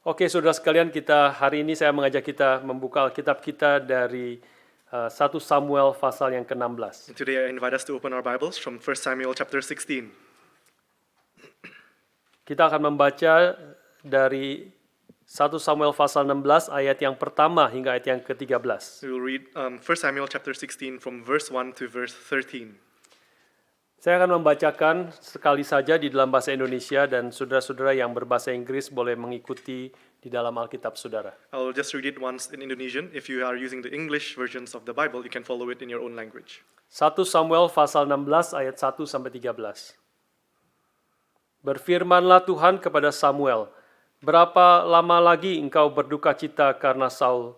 Oke, saudara sekalian, hari ini saya mengajak kita membuka Alkitab kita dari 1 Samuel pasal yang ke-16. And today I invite us to open our Bibles from 1 Samuel chapter 16. Kita akan membaca dari 1 Samuel pasal 16 ayat yang pertama hingga ayat yang ke-13. We will read 1 Samuel chapter 16 from verse 1 to verse 13. Saya akan membacakan sekali saja di dalam bahasa Indonesia dan saudara-saudara yang berbahasa Inggris boleh mengikuti di dalam Alkitab saudara. I will just read it once in Indonesian. If you are using the English versions of the Bible, you can follow it in your own language. 1 Samuel pasal 16 ayat 1 sampai 13. Berfirmanlah Tuhan kepada Samuel, "Berapa lama lagi engkau berduka cita karena Saul?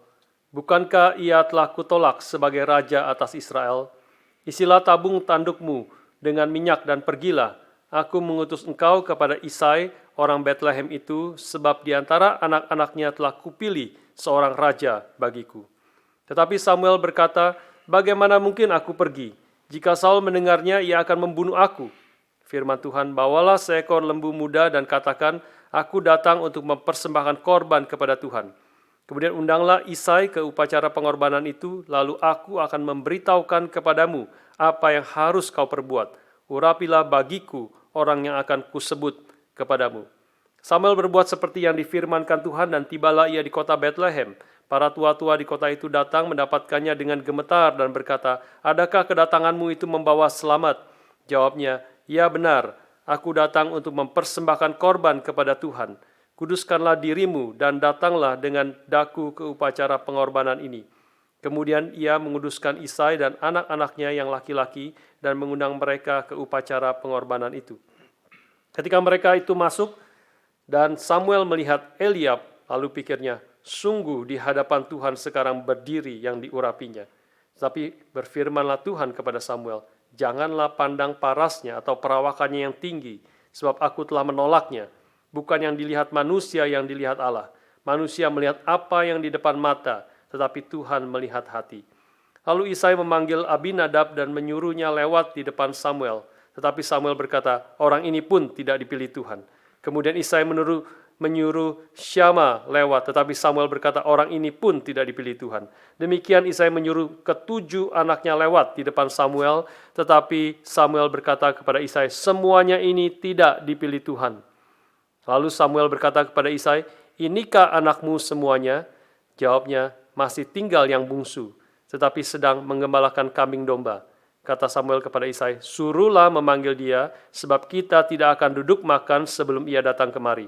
Bukankah ia telah kutolak sebagai raja atas Israel? Isilah tabung tandukmu dengan minyak dan pergilah. Aku mengutus engkau kepada Isai, orang Bethlehem itu, sebab di antara anak-anaknya telah kupilih seorang raja bagiku." Tetapi Samuel berkata, "Bagaimana mungkin aku pergi? Jika Saul mendengarnya, ia akan membunuh aku." Firman Tuhan, "Bawalah seekor lembu muda dan katakan, aku datang untuk mempersembahkan korban kepada Tuhan. Kemudian undanglah Isai ke upacara pengorbanan itu, lalu aku akan memberitahukan kepadamu apa yang harus kau perbuat. Urapilah bagiku orang yang akan kusebut kepadamu." Samuel berbuat seperti yang difirmankan Tuhan dan tibalah ia di kota Bethlehem. Para tua-tua di kota itu datang mendapatkannya dengan gemetar dan berkata, "Adakah kedatanganmu itu membawa selamat?" Jawabnya, "Ya benar, aku datang untuk mempersembahkan korban kepada Tuhan. Kuduskanlah dirimu dan datanglah dengan daku ke upacara pengorbanan ini." Kemudian ia menguduskan Isai dan anak-anaknya yang laki-laki dan mengundang mereka ke upacara pengorbanan itu. Ketika mereka itu masuk dan Samuel melihat Eliab, lalu pikirnya, "Sungguh di hadapan Tuhan sekarang berdiri yang diurapinya." Tapi berfirmanlah Tuhan kepada Samuel, "Janganlah pandang parasnya atau perawakannya yang tinggi, sebab aku telah menolaknya. Bukan yang dilihat manusia yang dilihat Allah. Manusia melihat apa yang di depan mata, tetapi Tuhan melihat hati." Lalu Isai memanggil Abinadab dan menyuruhnya lewat di depan Samuel. Tetapi Samuel berkata, "Orang ini pun tidak dipilih Tuhan." Kemudian Isai menyuruh Syama lewat, tetapi Samuel berkata, "Orang ini pun tidak dipilih Tuhan." Demikian Isai menyuruh ketujuh anaknya lewat di depan Samuel, tetapi Samuel berkata kepada Isai, "Semuanya ini tidak dipilih Tuhan." Lalu Samuel berkata kepada Isai, "Inikah anakmu semuanya?" Jawabnya, "Masih tinggal yang bungsu, tetapi sedang menggembalakan kambing domba." Kata Samuel kepada Isai, "Suruhlah memanggil dia, sebab kita tidak akan duduk makan sebelum ia datang kemari."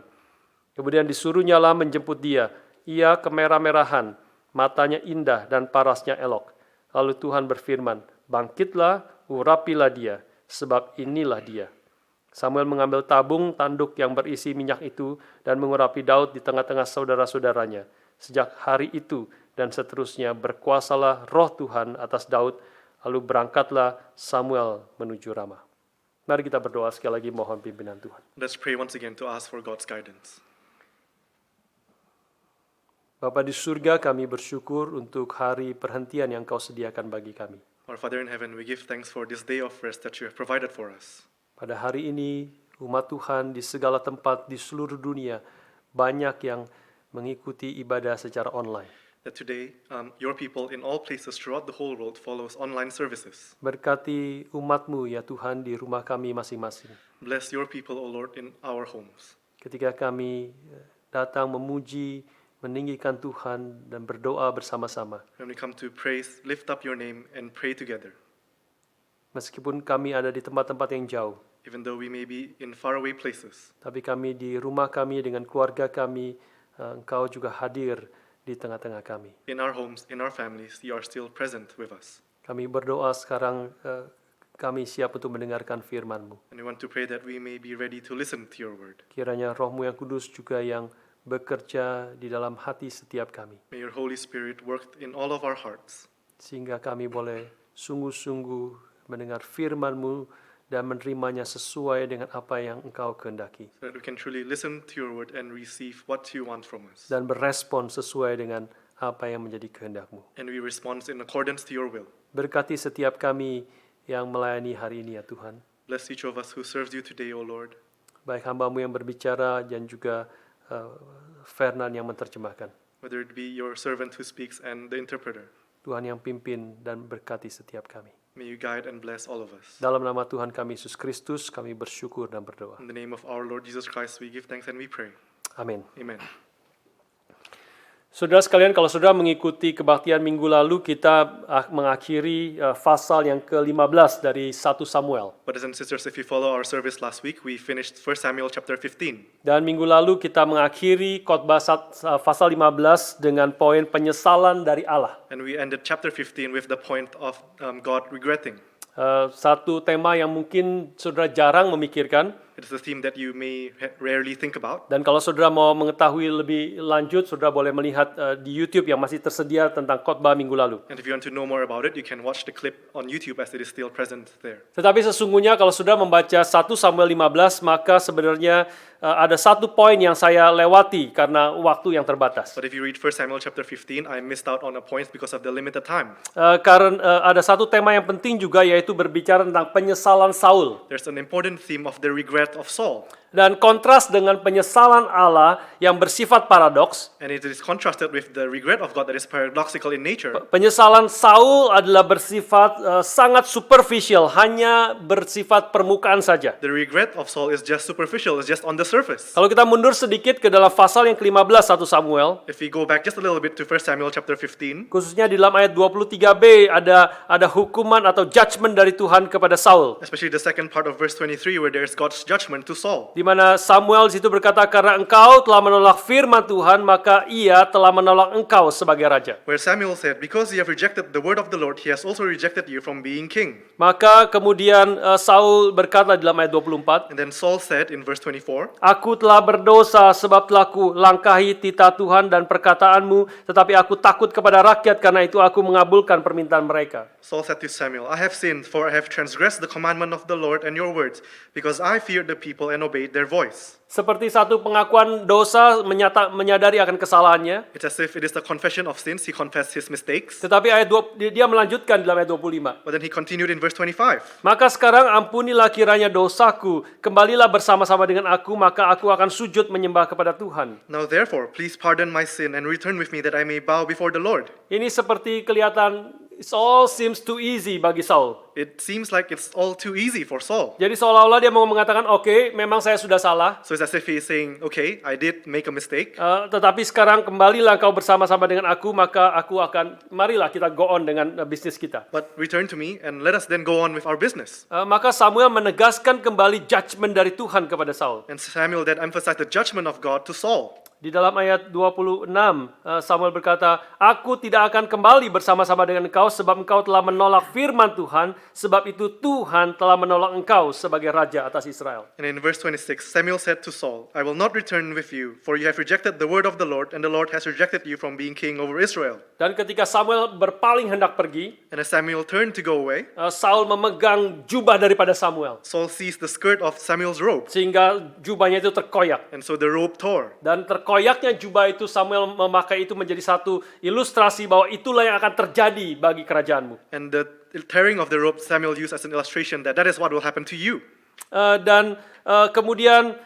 Kemudian disuruhnyalah menjemput dia. Ia kemerah-merahan, matanya indah dan parasnya elok. Lalu Tuhan berfirman, "Bangkitlah, urapilah dia, sebab inilah dia." Samuel mengambil tabung tanduk yang berisi minyak itu dan mengurapi Daud di tengah-tengah saudara-saudaranya. Sejak hari itu dan seterusnya berkuasalah roh Tuhan atas Daud, lalu berangkatlah Samuel menuju Rama. Mari kita berdoa sekali lagi, mohon pimpinan Tuhan. Let's pray once again to ask for God's guidance. Bapa di surga, kami bersyukur untuk hari perhentian yang Kau sediakan bagi kami. Our Father in heaven, we give thanks for this day of rest that you have provided for us. Pada hari ini, umat Tuhan di segala tempat di seluruh dunia banyak yang mengikuti ibadah secara online. That today, your people in all places throughout the whole world follows online services. Berkati umat-Mu ya Tuhan di rumah kami masing-masing. Bless your people, O Lord, in our homes. Ketika kami datang memuji, meninggikan Tuhan dan berdoa bersama-sama. When we come to praise, lift up your name and pray together. Meskipun kami ada di tempat-tempat yang jauh, Even though we may be in faraway places, tapi kami di rumah kami dengan keluarga kami, Engkau juga hadir di tengah-tengah kami. in our homes, in our families, you are still present with us. Kami berdoa sekarang, kami siap untuk mendengarkan firman-Mu. And we want to pray that we may be ready to listen to your word. Kiranya Roh-Mu yang kudus juga yang bekerja di dalam hati setiap kami, May your Holy Spirit work in all of our hearts, sehingga kami boleh sungguh-sungguh mendengar firman-Mu dan menerimanya sesuai dengan apa yang Engkau kehendaki, so that we can truly listen to your word and receive what you want from us. dan berespon sesuai dengan apa yang menjadi kehendak-Mu. And we respond in accordance to your will. Berkati setiap kami yang melayani hari ini ya Tuhan. Bless each of us who serves you today, O Lord. Baik hamba-Mu yang berbicara dan juga Fernan yang menerjemahkan. whether it be your servant who speaks and the interpreter. Tuhan yang pimpin dan berkati setiap kami. May you guide and bless all of us. Dalam nama Tuhan kami Yesus Kristus, kami bersyukur dan berdoa. In the name of our Lord Jesus Christ, we give thanks and we pray. Amin. Amen. Saudara sekalian, kalau saudara mengikuti kebaktian minggu lalu, kita mengakhiri pasal yang ke-15 dari 1 Samuel. Brothers and sisters, if you follow our service last week, we finished 1 Samuel chapter 15. Dan minggu lalu kita mengakhiri khotbah pasal 15 dengan poin penyesalan dari Allah. And we ended chapter 15 with the point of God regretting. Satu tema yang mungkin saudara jarang memikirkan. It is a theme that you may rarely think about. Dan kalau saudara mau mengetahui lebih lanjut, saudara boleh melihat di YouTube yang masih tersedia tentang khotbah minggu lalu. And if you want to know more about it, you can watch the clip on YouTube as it is still present there. Tetapi sesungguhnya kalau saudara membaca 1 Samuel 15, maka sebenarnya ada satu poin yang saya lewati karena waktu yang terbatas. But if you read 1 Samuel chapter 15, I missed out on a point because of the limited time. Karena ada satu tema yang penting juga, yaitu berbicara tentang penyesalan Saul. There's an important theme of the regret of Saul. Dan kontras dengan penyesalan Allah yang bersifat paradoks. And it is contrasted with the regret of God that is paradoxical in nature. Penyesalan Saul adalah bersifat sangat superficial, hanya bersifat permukaan saja. The regret of Saul is just superficial, it's just on the surface. Kalau kita mundur sedikit ke dalam pasal yang ke-15 1 Samuel, If we go back just a little bit to 1 Samuel chapter 15, khususnya di dalam ayat 23b ada hukuman atau judgment dari Tuhan kepada Saul. especially the second part of verse 23 where there is God's judgment to Saul. Di mana Samuel di situ berkata, karena engkau telah menolak firman Tuhan, maka ia telah menolak engkau sebagai raja. Where Samuel said, because you have rejected the word of the Lord, he has also rejected you from being king. Maka kemudian Saul berkata di dalam ayat 24, And then Saul said in verse 24, aku telah berdosa sebab telah ku langkahi titah Tuhan dan perkataanmu, tetapi aku takut kepada rakyat, karena itu aku mengabulkan permintaan mereka. Saul said to Samuel, I have sinned, for I have transgressed the commandment of the Lord and your words, because I feared the people and obeyed their voice. Seperti satu pengakuan dosa, menyadari akan kesalahannya. It's as if it is a confession of sins, he confessed his mistakes. Tetapi dia melanjutkan di dalam ayat 25. But then he continued in verse 25. Maka sekarang ampunilah kiranya dosaku, kembalilah bersama-sama dengan aku, maka aku akan sujud menyembah kepada Tuhan. Now therefore, please pardon my sin and return with me that I may bow before the Lord. Ini seperti kelihatan, it all seems too easy bagi Saul. It seems like it's all too easy for Saul. Jadi seolah-olah dia mau mengatakan, oke, memang saya sudah salah. So it's as if he is saying, okay, I did make a mistake. Tetapi sekarang kembalilah kau bersama-sama dengan aku, maka aku akan, marilah kita go on dengan bisnis kita. But return to me and let us then go on with our business. Maka Samuel menegaskan kembali judgment dari Tuhan kepada Saul. And Samuel then emphasized the judgment of God to Saul. Di dalam ayat 26, Samuel berkata, aku tidak akan kembali bersama-sama dengan engkau, sebab engkau telah menolak firman Tuhan, sebab itu Tuhan telah menolak engkau sebagai raja atas Israel. And in verse 26, Samuel said to Saul, I will not return with you, for you have rejected the word of the Lord, and the Lord has rejected you from being king over Israel. Dan ketika Samuel berpaling hendak pergi, And as Samuel turned to go away, Saul memegang jubah daripada Samuel, Saul seized the skirt of Samuel's robe, sehingga jubahnya itu terkoyak. and so the robe tore. Dan terkoyaknya jubah itu, Samuel memakai itu menjadi satu ilustrasi bahwa itulah yang akan terjadi bagi kerajaanmu. And the tearing of the robe Samuel used as an illustration that is what will happen to you. Kemudian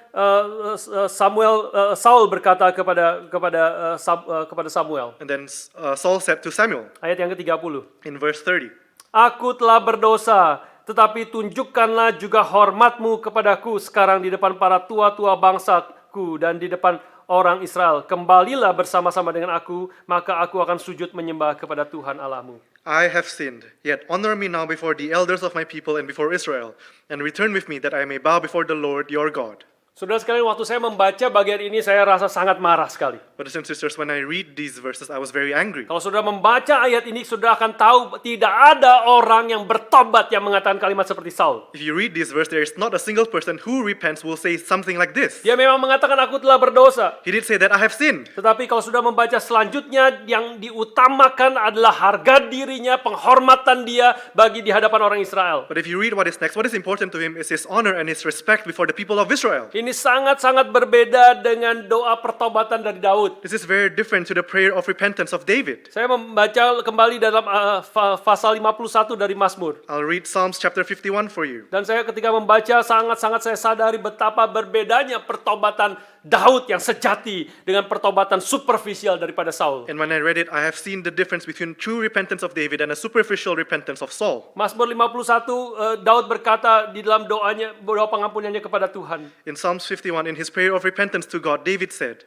Saul berkata kepada Samuel, And then Saul said to Samuel ayat yang ke-30, in verse 30, aku telah berdosa, tetapi tunjukkanlah juga hormatmu kepadaku sekarang di depan para tua-tua bangsaku dan di depan orang Israel. Kembalilah bersama-sama dengan aku, maka aku akan sujud menyembah kepada Tuhan Allahmu. I have sinned, yet honor me now before the elders of my people and before Israel, and return with me that I may bow before the Lord your God. Saudara sekalian, waktu saya membaca bagian ini, saya rasa sangat marah sekali. Brothers and sisters, when I read these verses, I was very angry. Kalau saudara membaca ayat ini, saudara akan tahu tidak ada orang yang bertobat yang mengatakan kalimat seperti Saul. If you read this verse, there is not a single person who repents will say something like this. Dia memang mengatakan aku telah berdosa. He did say that I have sinned. Tetapi kalau sudah membaca selanjutnya, yang diutamakan adalah harga dirinya, penghormatan dia bagi di hadapan orang Israel. But if you read what is next, what is important to him is his honor and his respect before the people of Israel. Ini sangat-sangat berbeda dengan doa pertobatan dari Daud. This is very different to the prayer of repentance of David. Saya membaca kembali dalam pasal 51 dari Mazmur. I'll read Psalms chapter 51 for you. Dan saya ketika membaca sangat-sangat saya sadari betapa berbedanya pertobatan Daud yang sejati dengan pertobatan superficial daripada Saul. And when I read it, I have seen the difference between true repentance of David and a superficial repentance of Saul. Mazmur 51, Daud berkata di dalam doa pengampunannya kepada Tuhan. In Psalms 51, in his prayer of repentance to God, David said,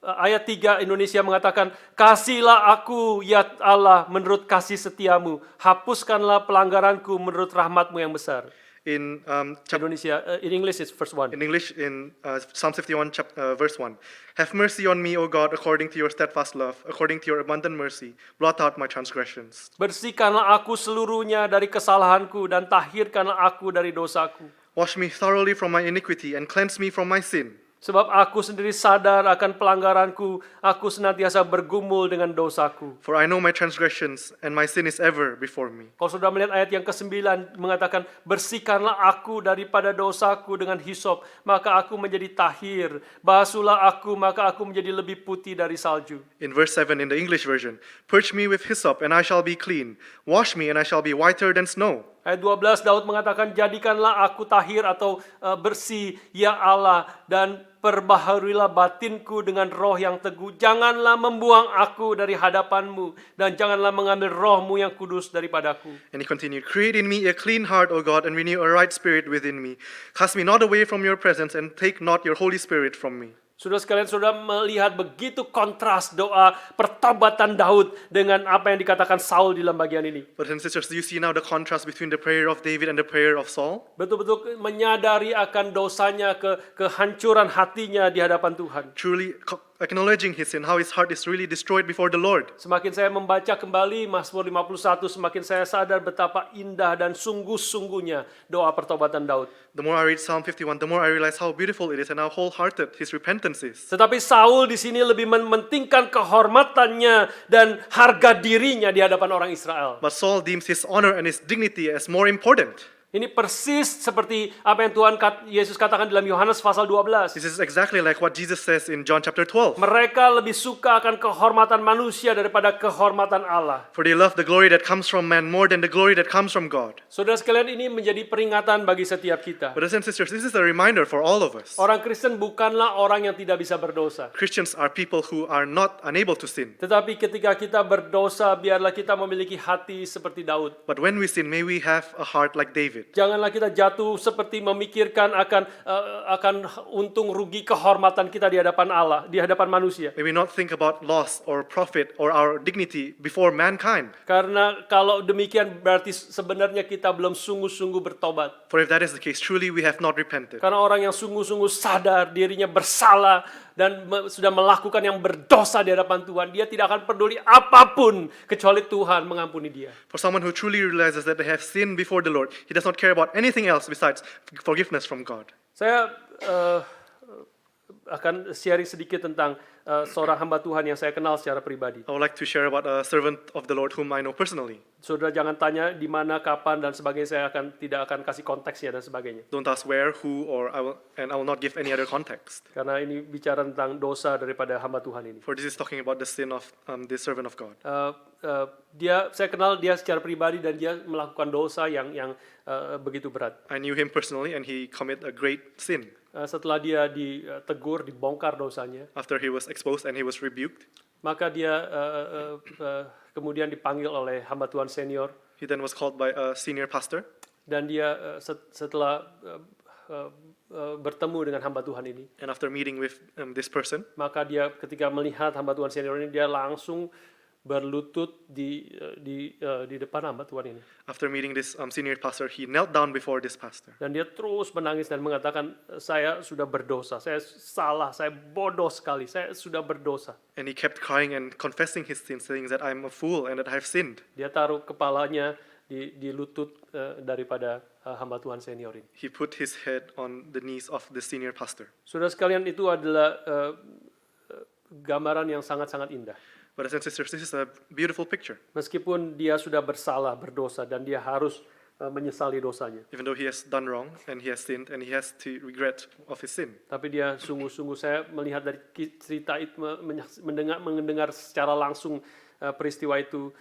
Ayat 3 Indonesia mengatakan, "Kasihilah aku ya Allah menurut kasih setiamu, hapuskanlah pelanggaranku menurut rahmatmu yang besar." in Indonesia, in English it's verse 1. in English, in Psalm 51, verse 1, "Have mercy on me, O God, according to your steadfast love, according to your abundant mercy, blot out my transgressions." Bersihkanlah aku seluruhnya dari kesalahanku dan tahirkanlah aku dari dosaku. Wash me thoroughly from my iniquity and cleanse me from my sin. Sebab aku sendiri sadar akan pelanggaranku, aku senantiasa bergumul dengan dosaku. For I know my transgressions, and my sin is ever before me. Kalau sudah melihat ayat yang ke-9 mengatakan, bersihkanlah aku daripada dosaku dengan hisop, maka aku menjadi tahir. Basuhlah aku, maka aku menjadi lebih putih dari salju. In verse 7 in the English version, "Purge me with hyssop, and I shall be clean. Wash me, and I shall be whiter than snow." Ayat 12 Daud mengatakan, jadikanlah aku tahir atau bersih, ya Allah, dan perbaharuilah batinku dengan roh yang teguh. Janganlah membuang aku dari hadapanmu, dan janganlah mengambil rohmu yang kudus daripadaku. And he continued, "Create in me a clean heart, O God, and renew a right spirit within me. Cast me not away from your presence, and take not your Holy Spirit from me." Saudara sekalian, saudara melihat begitu kontras doa pertobatan Daud dengan apa yang dikatakan Saul di dalam bagian ini. Brothers and sisters, do you see now the contrast between the prayer of David and the prayer of Saul? Betul-betul menyadari akan dosanya, kehancuran hatinya di hadapan Tuhan. Truly acknowledging his sin, how his heart is really destroyed before the Lord. Semakin saya membaca kembali Mazmur 51, semakin saya sadar betapa indah dan sungguh-sungguhnya doa pertobatan Daud. The more I read Psalm 51, the more I realize how beautiful it is and how wholehearted his repentance is. Tetapi Saul di sini lebih mementingkan kehormatannya dan harga dirinya di hadapan orang Israel. But Saul deems his honor and his dignity as more important. Ini persis seperti apa yang Yesus katakan dalam Yohanes pasal 12. This is exactly like what Jesus says in John chapter 12. Mereka lebih suka akan kehormatan manusia daripada kehormatan Allah. For they love the glory that comes from man more than the glory that comes from God. Saudara sekalian, ini menjadi peringatan bagi setiap kita. Brothers and sisters, this is a reminder for all of us. Orang Kristen bukanlah orang yang tidak bisa berdosa. Christians are people who are not unable to sin. Tetapi ketika kita berdosa, biarlah kita memiliki hati seperti Daud. But when we sin, may we have a heart like David. Janganlah kita jatuh seperti memikirkan akan untung rugi kehormatan kita di hadapan Allah, di hadapan manusia. May we not think about loss or profit or our dignity before mankind. Karena kalau demikian berarti sebenarnya kita belum sungguh-sungguh bertobat. For if that is the case, truly we have not repented. Karena orang yang sungguh-sungguh sadar dirinya bersalah dan sudah melakukan yang berdosa di hadapan Tuhan, dia tidak akan peduli apapun kecuali Tuhan mengampuni dia. For someone who truly realizes that they have sinned before the Lord, he does not care about anything else besides forgiveness from God. Saya akan sharing sedikit tentang seorang hamba Tuhan yang saya kenal secara pribadi. I would like to share about a servant of the Lord whom I know personally. Saudara jangan tanya di mana, kapan, dan sebagainya. Saya tidak akan kasih konteksnya dan sebagainya. Don't ask where, who, or I will not give any other context. Karena ini bicara tentang dosa daripada hamba Tuhan ini. For this is talking about the sin of this servant of God. Saya kenal dia secara pribadi dan dia melakukan dosa yang begitu berat. I knew him personally and he committed a great sin. Setelah dia ditegur, dibongkar dosanya, After he was exposed and he was rebuked, maka dia kemudian dipanggil oleh hamba Tuhan senior, he then was called by a senior pastor. dan dia setelah bertemu dengan hamba Tuhan ini, And after meeting with this person, maka dia ketika melihat hamba Tuhan senior ini, dia langsung berlutut di depan hamba Tuhan ini. after meeting this senior pastor, he knelt down before this pastor. Dan dia terus menangis dan mengatakan, saya sudah berdosa, saya salah, saya bodoh sekali, saya sudah berdosa. And he kept crying and confessing his sins, saying that I'm a fool and that I have sinned. Dia taruh kepalanya di lutut daripada hamba Tuhan senior ini. He put his head on the knees of the senior pastor. Saudara sekalian, itu adalah gambaran yang sangat-sangat indah. Brothers and sisters, this is a beautiful picture. Meskipun dia sudah bersalah, berdosa, dan dia harus menyesali dosanya. Even though he has done wrong and he has sinned and he has to regret of his sin. Tapi dia sungguh-sungguh, saya melihat dari cerita itu, mendengar secara langsung peristiwa itu,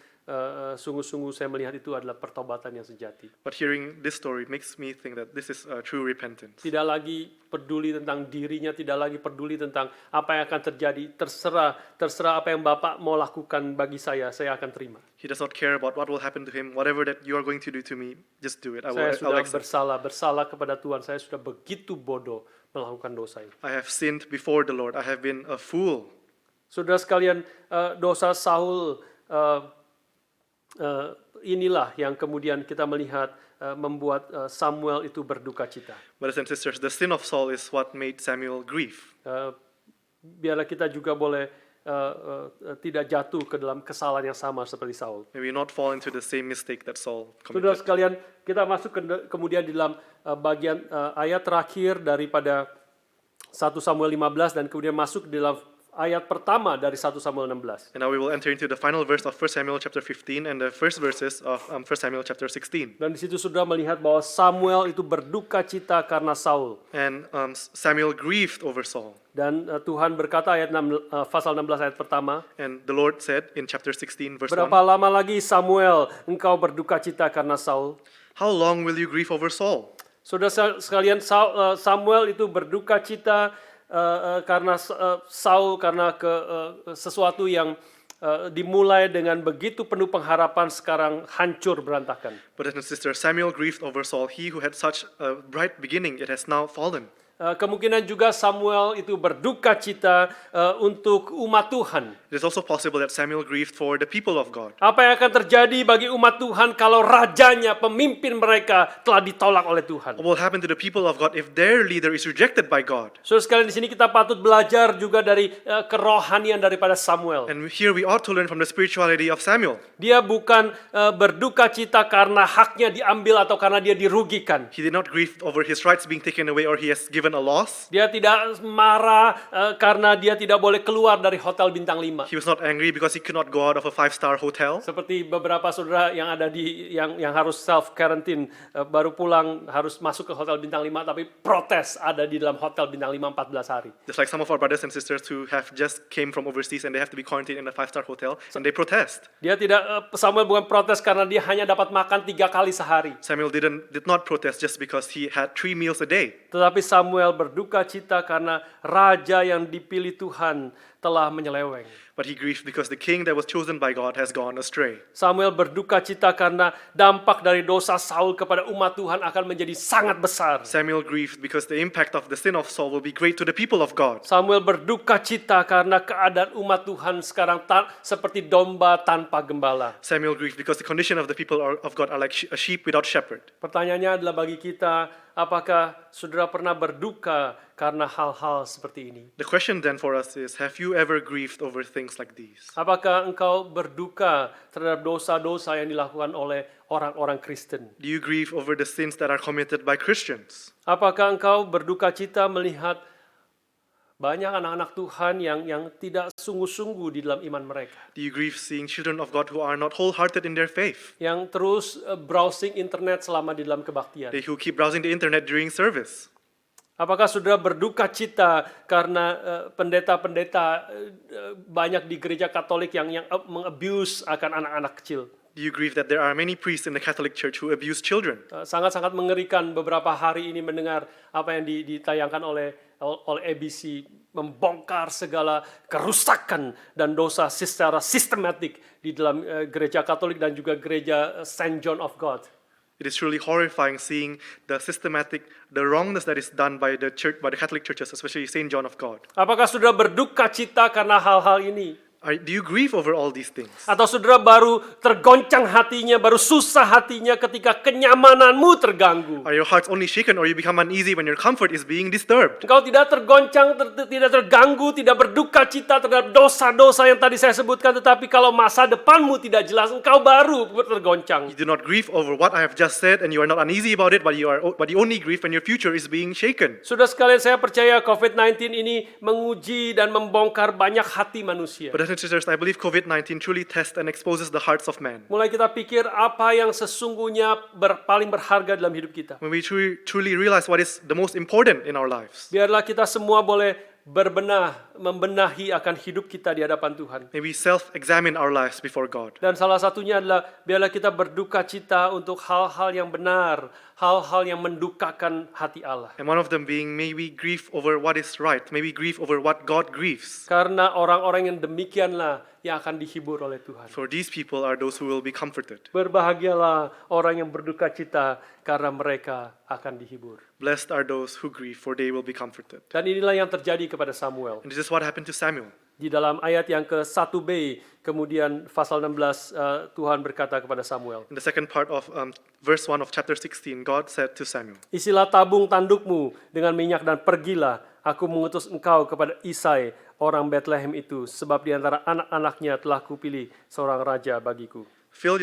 sungguh-sungguh saya melihat itu adalah pertobatan yang sejati. But hearing this story makes me think that this is true repentance. Tidak lagi peduli tentang dirinya, tidak lagi peduli tentang apa yang akan terjadi. Terserah apa yang Bapak mau lakukan bagi saya akan terima. He does not care about what will happen to him. Whatever that you are going to do to me, just do it. I Saya will sudah accept. bersalah kepada Tuhan. Saya sudah begitu bodoh melakukan dosa ini. I have sinned before the Lord. I have been a fool. Saudara sekalian, dosa Saul inilah yang kemudian kita melihat membuat Samuel itu berduka cita. Brothers and sisters, the sin of Saul is what made Samuel grieve. Biarlah kita juga boleh tidak jatuh ke dalam kesalahan yang sama seperti Saul. May we not fall into the same mistake that Saul Saudara committed. sekalian, kita masuk kemudian di dalam bagian ayat terakhir daripada 1 Samuel 15 dan kemudian masuk di dalam ayat pertama dari 1 Samuel 16. And now we will enter into the final verse of 1 Samuel chapter 15 and the first verses of 1 Samuel chapter 16. Dan di situ sudah melihat bahwa Samuel itu berduka cita karena Saul. And Samuel grieved over Saul. Dan Tuhan berkata pasal 16 ayat pertama, And the Lord said in chapter 16 verse 1, berapa lama lagi Samuel engkau berduka cita karena Saul? How long will you grieve over Saul? Saudara sekalian, Samuel itu berduka cita karena Saul, karena sesuatu yang dimulai dengan begitu penuh pengharapan sekarang hancur berantakan. Brothers and sisters, Samuel grieved over Saul. He who had such a bright beginning, it has now fallen. Kemungkinan juga Samuel itu berduka cita untuk umat Tuhan. It is also possible that Samuel grieved for the people of God. Apa yang akan terjadi bagi umat Tuhan kalau rajanya, pemimpin mereka telah ditolak oleh Tuhan? What will happen to the people of God if their leader is rejected by God? Saudara sekalian, di sini kita patut belajar juga dari kerohanian daripada Samuel. And here we ought to learn from the spirituality of Samuel. Dia bukan berduka cita karena haknya diambil atau karena dia dirugikan. He did not grieve over his rights being taken away or he has given a loss. Dia tidak marah karena dia tidak boleh keluar dari hotel bintang 5. He was not angry because he could not go out of a 5-star hotel. Seperti beberapa saudara yang ada yang harus self quarantine, baru pulang harus masuk ke hotel bintang 5 tapi protes ada di dalam hotel bintang 5 14 hari. Just like some of our brothers and sisters who have just came from overseas and they have to be quarantined in a 5-star hotel and they protest. Dia tidak Samuel bukan protes karena dia hanya dapat makan 3 kali sehari. Samuel did not protest just because he had 3 meals a day. Tetapi Samuel berduka cita karena raja yang dipilih Tuhan telah menyeleweng. But he grieved because the king that was chosen by God has gone astray. Samuel berduka cita karena dampak dari dosa Saul kepada umat Tuhan akan menjadi sangat besar. Samuel grieved because the impact of the sin of Saul will be great to the people of God. Samuel berduka cita karena keadaan umat Tuhan sekarang seperti domba tanpa gembala. Samuel grieved because the condition of the people of God are like a sheep without shepherd. Pertanyaannya adalah bagi kita, apakah saudara pernah berduka karena hal-hal seperti ini? The question then for us is, have you ever grieved over things like these? Apakah engkau berduka terhadap dosa-dosa yang dilakukan oleh orang-orang Kristen? Do you grieve over the sins that are committed by Christians? Apakah engkau berduka cita melihat banyak anak-anak Tuhan yang tidak sungguh-sungguh di dalam iman mereka? Do you grieve seeing children of God who are not wholehearted in their faith? Yang terus browsing internet selama di dalam kebaktian? They who keep browsing the internet during service? Apakah saudara berduka cita karena pendeta-pendeta banyak di gereja Katolik yang mengabuse akan anak-anak kecil? Do you grieve that there are many priests in the Catholic Church who abuse children? Sangat-sangat mengerikan beberapa hari ini mendengar apa yang ditayangkan oleh ABC, membongkar segala kerusakan dan dosa secara sistematik di dalam gereja Katolik dan juga gereja Saint John of God. It is truly horrifying seeing the wrongness that is done by the Catholic churches, especially Saint John of God. Apakah saudara berduka cita karena hal-hal ini? Do you grieve over all these things? Atau saudara baru tergoncang hatinya, baru susah hatinya ketika kenyamananmu terganggu? Are your hearts only shaken or you become uneasy when your comfort is being disturbed? Engkau tidak tergoncang, tidak terganggu, tidak berduka cita terhadap dosa-dosa yang tadi saya sebutkan, tetapi kalau masa depanmu tidak jelas, engkau baru tergoncang. You do not grieve over what I have just said and you are not uneasy about it, but you only grieve when your future is being shaken. Saudara sekalian, saya percaya COVID-19 ini menguji dan membongkar banyak hati manusia. Brothers and sisters, I believe COVID-19 truly tests and exposes the hearts of man. Mulai kita pikir apa yang sesungguhnya paling berharga dalam hidup kita. When we truly realize what is the most important in our lives. Biarlah kita semua boleh membenahi akan hidup kita di hadapan Tuhan. May we self-examine our lives before God. Dan salah satunya adalah biarlah kita berduka cita untuk hal-hal yang benar, hal-hal yang mendukakan hati Allah. And one of them being, may we grieve over what is right. May we grieve over what God grieves. Karena orang-orang yang demikianlah yang akan dihibur oleh Tuhan. For these people are those who will be comforted. Berbahagialah orang yang berduka cita karena mereka akan dihibur. Blessed are those who grieve, for they will be comforted. Dan inilah yang terjadi kepada Samuel. And this is what happened to Samuel. Di dalam ayat yang ke-1b, kemudian pasal 16, Tuhan berkata kepada Samuel, In the second part of verse 1 of chapter 16, God said to Samuel, isilah tabung tandukmu dengan minyak dan pergilah, aku mengutus engkau kepada Isai, orang Bethlehem itu, sebab di antara anak-anaknya telah kupilih seorang raja bagiku. Fill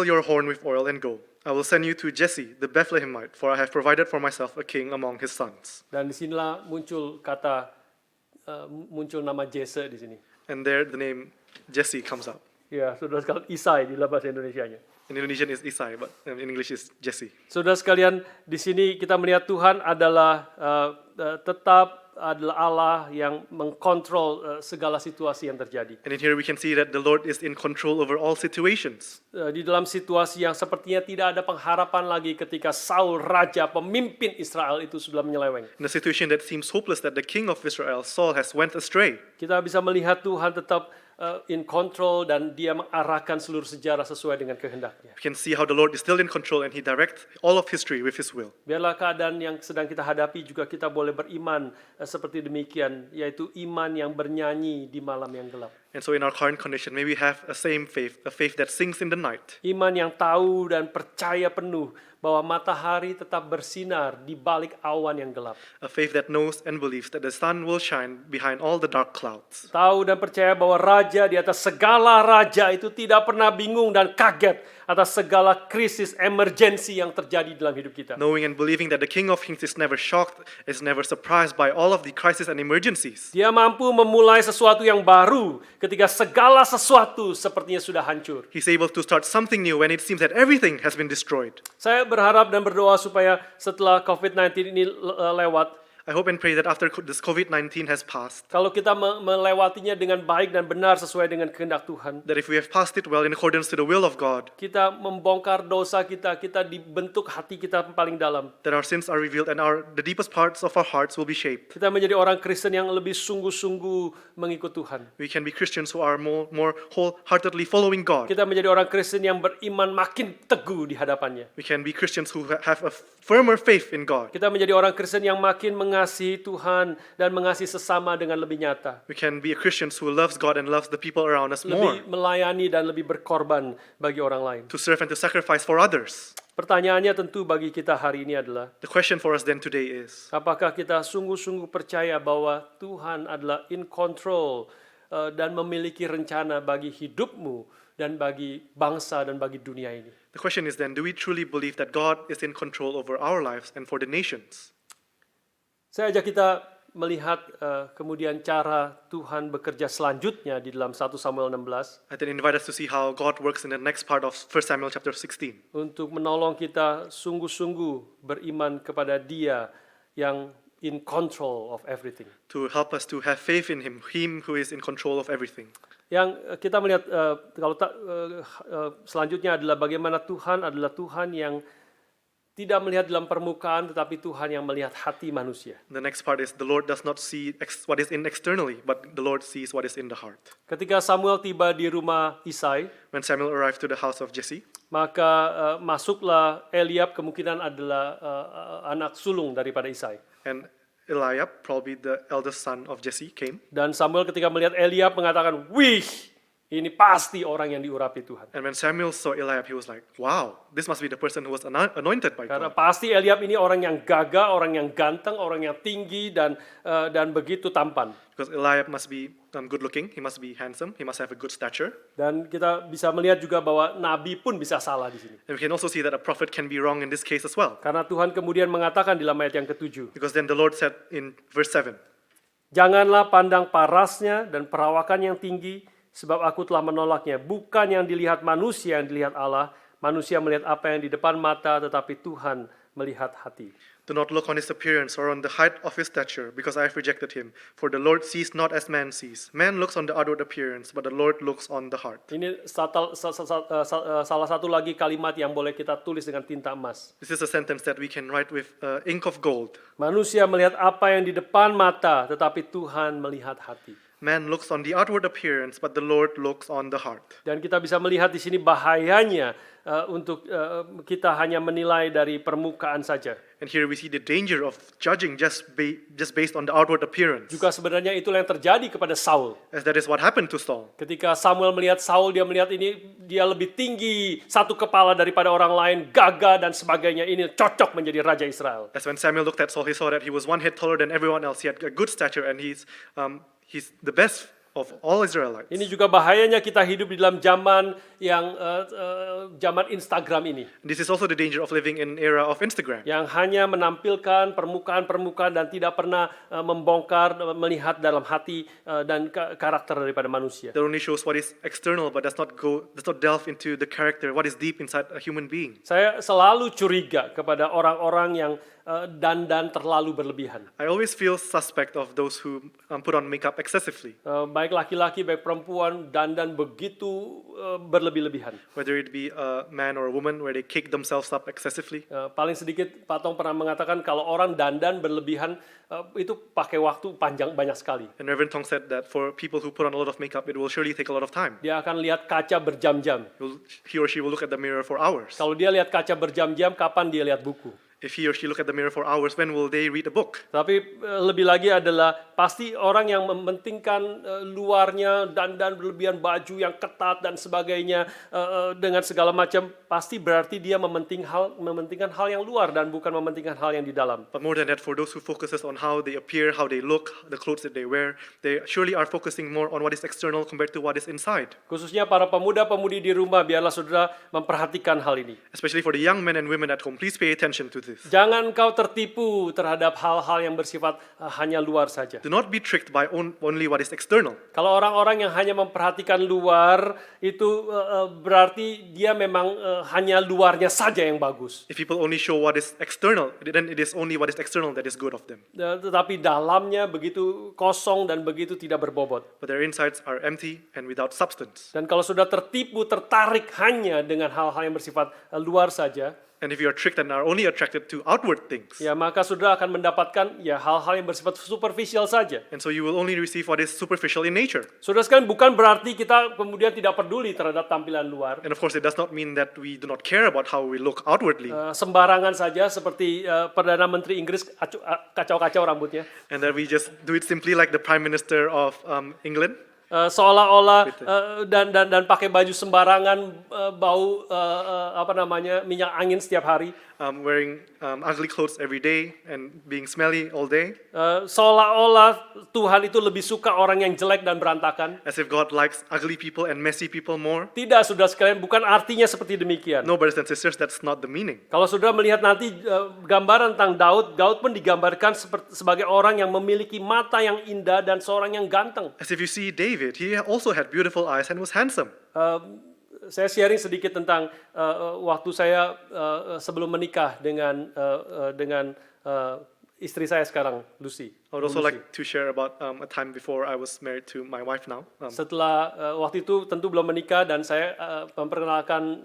your horn with oil and go. I will send you to Jesse, the Bethlehemite, for I have provided for myself a king among his sons. Dan disinilah muncul nama Jesse di sini. And there the name Jesse comes up. Ya, saudara sekalian, Isai di dalam bahasa Indonesianya. In Indonesian is Isai, but in English is Jesse. Saudara sekalian, di sini kita melihat Tuhan adalah tetap adalah Allah yang mengkontrol segala situasi yang terjadi. And in here we can see that the Lord is in control over all situations. Di dalam situasi yang sepertinya tidak ada pengharapan lagi ketika Saul, raja, pemimpin Israel itu sudah menyeleweng. In a situation that seems hopeless, that the king of Israel, Saul, has went astray. Kita bisa melihat Tuhan tetap in control dan dia mengarahkan seluruh sejarah sesuai dengan kehendaknya. We can see how the Lord is still in control and he directs all of history with his will. Biarlah keadaan yang sedang kita hadapi juga kita boleh beriman seperti demikian, yaitu iman yang bernyanyi di malam yang gelap. And so in our current condition, may we have a same faith, a faith that sings in the night. Iman yang tahu dan percaya penuh bahwa matahari tetap bersinar di balik awan yang gelap. A faith that knows and believes that the sun will shine behind all the dark clouds. Tahu dan percaya bahwa raja di atas segala raja itu tidak pernah bingung dan kaget atas segala krisis emergensi yang terjadi dalam hidup kita. Knowing and believing that the King of Kings is never shocked, is never surprised by all of the crises and emergencies. Dia mampu memulai sesuatu yang baru ketika segala sesuatu sepertinya sudah hancur. He's able to start something new when it seems that everything has been destroyed. Saya berharap dan berdoa supaya setelah COVID-19 ini lewat, I hope and pray that after this COVID-19 has passed, kalau kita melewatinya dengan baik dan benar sesuai dengan kehendak Tuhan, that if we have passed it well in accordance to the will of God, kita membongkar dosa kita dibentuk hati kita paling dalam. that our sins are revealed and the deepest parts of our hearts will be shaped. Kita menjadi orang Kristen yang lebih sungguh-sungguh mengikut Tuhan. We can be Christians who are more wholeheartedly following God. Kita menjadi orang Kristen yang beriman makin teguh di hadapannya. We can be Christians who have a firmer faith in God. Kita menjadi orang Kristen yang makin mengasihi Tuhan dan mengasihi sesama dengan lebih nyata. We can be Christians who loves God and loves the people around us more, Lebih melayani dan lebih berkorban bagi orang lain. to serve and to sacrifice for others. Pertanyaannya tentu bagi kita hari ini adalah, The question for us then today is, apakah kita sungguh-sungguh percaya bahwa Tuhan adalah in control dan memiliki rencana bagi hidupmu dan bagi bangsa dan bagi dunia ini? the question is then, do we truly believe that God is in control over our lives and for the nations? Saya ajak kita melihat kemudian cara Tuhan bekerja selanjutnya di dalam 1 Samuel 16 I then invite us to see how God works in the next part of 1 Samuel chapter 16 untuk menolong kita sungguh-sungguh beriman kepada Dia yang in control of everything. to help us to have faith in Him who is in control of everything. Yang kita melihat selanjutnya adalah bagaimana Tuhan adalah Tuhan yang tidak melihat dalam permukaan, tetapi Tuhan yang melihat hati manusia. The next part is the Lord does not see what is in externally, but the Lord sees what is in the heart. Ketika Samuel tiba di rumah Isai, When Samuel arrived to the house of Jesse, maka masuklah Eliab, kemungkinan adalah anak sulung daripada Isai. and Eliab, probably the eldest son of Jesse, came. Dan Samuel ketika melihat Eliab mengatakan, wih, ini pasti orang yang diurapi Tuhan. And when Samuel saw Eliab, he was like, wow, this must be the person who was anointed by Karena God. pasti Eliab ini orang yang gagah, orang yang ganteng, orang yang tinggi dan begitu tampan. Because Eliab must be good looking, he must be handsome, he must have a good stature. Dan kita bisa melihat juga bahwa nabi pun bisa salah di sini. And we can also see that a prophet can be wrong in this case as well. Karena Tuhan kemudian mengatakan di dalam ayat yang ke-7, Because then the Lord said in verse 7, janganlah pandang parasnya dan perawakan yang tinggi, sebab aku telah menolaknya. Bukan yang dilihat manusia yang dilihat Allah, manusia melihat apa yang di depan mata, tetapi Tuhan melihat hati. Do not look on his appearance or on the height of his stature, because I have rejected him. For the Lord sees not as man sees. Man looks on the outward appearance, but the Lord looks on the heart. Ini salah satu lagi kalimat yang boleh kita tulis dengan tinta emas. This is a sentence that we can write with ink of gold. Manusia melihat apa yang di depan mata, tetapi Tuhan melihat hati. Man looks on the outward appearance, but the Lord looks on the heart. Dan kita bisa melihat di sini bahayanya untuk kita hanya menilai dari permukaan saja. And here we see the danger of judging just based on the outward appearance, Juga sebenarnya itulah yang terjadi kepada Saul. as that is what happened to Saul. Ketika Samuel melihat Saul, dia melihat ini dia lebih tinggi satu kepala daripada orang lain, gagah dan sebagainya. Ini cocok menjadi raja Israel. As when Samuel looked at Saul, he saw that he was one head taller than everyone else. He had a good stature, and he's the best of all Israelites. Ini juga bahayanya kita hidup di dalam zaman yang zaman Instagram ini, This is also the danger of living in an era of Instagram, yang hanya menampilkan permukaan-permukaan dan tidak pernah membongkar, melihat dalam hati dan karakter daripada manusia. that only shows what is external, but does not delve into the character, what is deep inside a human being. Saya selalu curiga kepada orang-orang yang dandan terlalu berlebihan. I always feel suspect of those who put on makeup excessively, Baik laki-laki, baik perempuan, dandan begitu berlebih-lebihan. whether it be a man or a woman, where they kick themselves up excessively. Paling sedikit Pak Tong pernah mengatakan kalau orang dandan berlebihan itu pakai waktu panjang banyak sekali. And Reverend Tong said that for people who put on a lot of makeup, it will surely take a lot of time. Dia akan lihat kaca berjam-jam. He or she will look at the mirror for hours. Kalau dia lihat kaca berjam-jam, kapan dia lihat buku? If he or she look at the mirror for hours, when will they read a book? Tapi lebih lagi adalah pasti orang yang mementingkan luarnya, dandan berlebihan, baju yang ketat dan sebagainya dengan segala macam, pasti berarti dia mementingkan hal yang luar dan bukan mementingkan hal yang di dalam. But more than that, for those who focuses on how they appear, how they look, the clothes that they wear, they surely are focusing more on what is external compared to what is inside. Khususnya para pemuda-pemudi di rumah, biarlah saudara memperhatikan hal ini. Especially for the young men and women at home, please pay attention to this. Jangan kau tertipu terhadap hal-hal yang bersifat hanya luar saja. Do not be tricked by only what is external. Kalau orang-orang yang hanya memperhatikan luar, itu berarti dia memang hanya luarnya saja yang bagus. If people only show what is external, then it is only what is external that is good of them. Tetapi dalamnya begitu kosong dan begitu tidak berbobot. But their insides are empty and without substance. Dan kalau sudah tertipu, tertarik hanya dengan hal-hal yang bersifat luar saja, And if you are tricked and are only attracted to outward things, ya maka saudara akan mendapatkan ya hal-hal yang bersifat superficial saja. and so you will only receive what is superficial in nature. Saudara sekalian, bukan berarti kita kemudian tidak peduli terhadap tampilan luar. And of course, it does not mean that we do not care about how we look outwardly, Sembarangan saja seperti Perdana Menteri Inggris kacau-kacau rambutnya. and that we just do it simply like the Prime Minister of England, Seolah-olah dan pakai baju sembarangan, bau minyak angin setiap hari. wearing ugly clothes every day and being smelly all day, Seolah-olah Tuhan itu lebih suka orang yang jelek dan berantakan. as if God likes ugly people and messy people more. Tidak, saudara sekalian, bukan artinya seperti demikian. No, brothers and sisters, that's not the meaning. Kalau saudara melihat nanti gambaran tentang Daud pun digambarkan sebagai orang yang memiliki mata yang indah dan seorang yang ganteng. As if you see David, he also had beautiful eyes and was handsome. Saya sharing sedikit tentang waktu saya sebelum menikah dengan istri saya sekarang, Lucy. I would also like to share about a time before I was married to my wife now. Setelah waktu itu tentu belum menikah dan saya memperkenalkan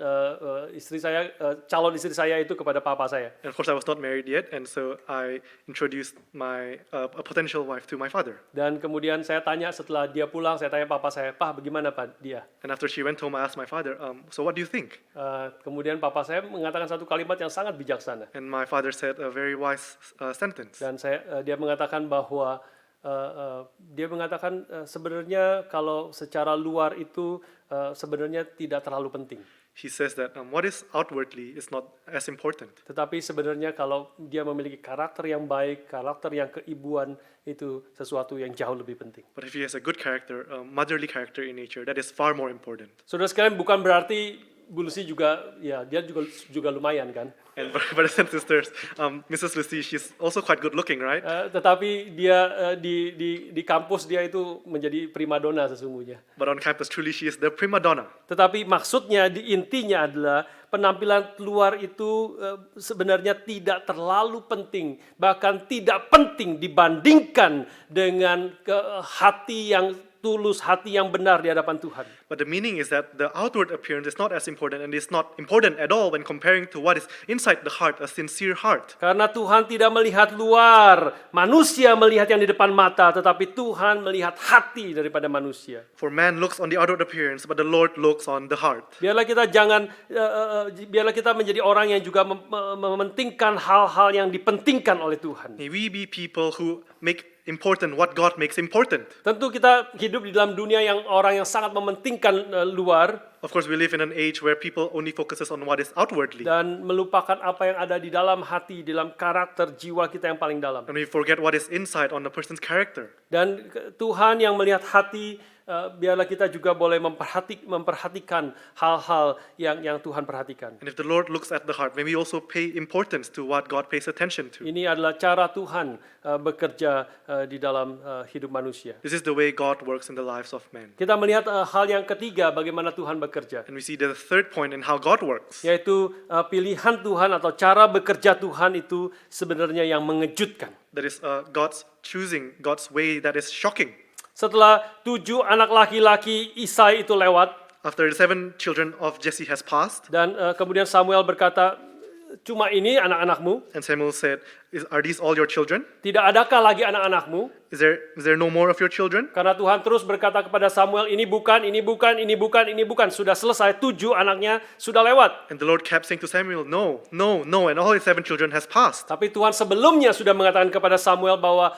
calon istri saya itu kepada papa saya. And of course, I was not married yet, and so I introduced my a potential wife to my father. Dan kemudian saya tanya setelah dia pulang, saya tanya papa saya, "Pak, bagaimana Pak dia?" And after she went home, I asked my father, so what do you think? Kemudian papa saya mengatakan satu kalimat yang sangat bijaksana. And my father said a very wise sentence. Dan dia mengatakan bahwa sebenarnya kalau secara luar itu sebenarnya tidak terlalu penting. He says that what is outwardly is not as important. Tetapi sebenarnya kalau dia memiliki karakter yang baik, karakter yang keibuan, itu sesuatu yang jauh lebih penting. But if he has a good character, motherly character in nature, that is far more important. Saudara sekalian, bukan berarti Bu Lucy juga, ya dia juga lumayan kan. And brothers and sisters, Mrs. Lucy, she's also quite good looking, right? Tetapi dia di kampus dia itu menjadi primadona sesungguhnya. But on campus, truly she is the prima donna. Tetapi maksudnya intinya adalah penampilan luar itu sebenarnya tidak terlalu penting, bahkan tidak penting dibandingkan dengan hati yang tulus, hati yang benar di hadapan Tuhan. But the meaning is that the outward appearance is not as important and is not important at all when comparing to what is inside the heart, a sincere heart. Karena Tuhan tidak melihat luar, manusia melihat yang di depan mata, tetapi Tuhan melihat hati daripada manusia. For man looks on the outward appearance, but the Lord looks on the heart. Biarlah kita menjadi orang yang juga mementingkan hal-hal yang dipentingkan oleh Tuhan. May we be people who make important what God makes important. Tentu kita hidup di dalam dunia yang orang yang sangat mementingkan luar Of course, we live in an age where people only focuses on what is outwardly. dan melupakan apa yang ada di dalam hati, di dalam karakter jiwa kita yang paling dalam. And we forget what is inside on a person's character. Dan Tuhan yang melihat hati, biarlah kita juga boleh memperhatikan hal-hal yang Tuhan perhatikan. And if the Lord looks at the heart, may we also pay importance to what God pays attention to. Ini adalah cara Tuhan bekerja di dalam hidup manusia. This is the way God works in the lives of men. Kita melihat hal yang ketiga bagaimana Tuhan bekerja, And we see the third point in how God works. yaitu pilihan Tuhan atau cara bekerja Tuhan itu sebenarnya yang mengejutkan. That is God's choosing, God's way that is shocking. Setelah 7 anak laki-laki Isai itu lewat, After the 7 children of Jesse has passed, dan kemudian Samuel berkata, cuma ini anak-anakmu, and Samuel said, are these all your children? tidak adakah lagi anak-anakmu? Is there no more of your children? Karena Tuhan terus berkata kepada Samuel, ini bukan, ini bukan, ini bukan, ini bukan. Sudah selesai, 7 anaknya sudah lewat. And the Lord kept saying to Samuel, no, no, no, and all his 7 children has passed. Tapi Tuhan sebelumnya sudah mengatakan kepada Samuel bahwa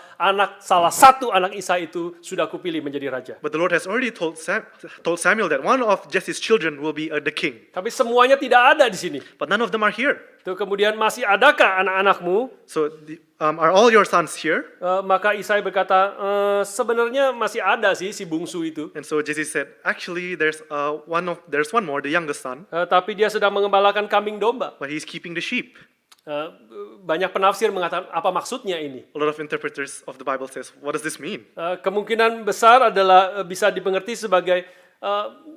salah satu anak Isai itu sudah kupilih menjadi raja. But the Lord has already told Samuel that one of Jesse's children will be the king. Tapi semuanya tidak ada di sini. But none of them are here. Tuh, kemudian masih adakah anak-anakmu? So are all your sons here? Maka Isai berkata, sebenarnya masih ada sih si bungsu itu. And so Jesse said, actually, there's one more, the youngest son, Tapi dia sedang mengembalakan kambing domba. but he's keeping the sheep. Banyak penafsir mengatakan, apa maksudnya ini? A lot of interpreters of the Bible says, what does this mean? Kemungkinan besar adalah bisa dimengerti sebagai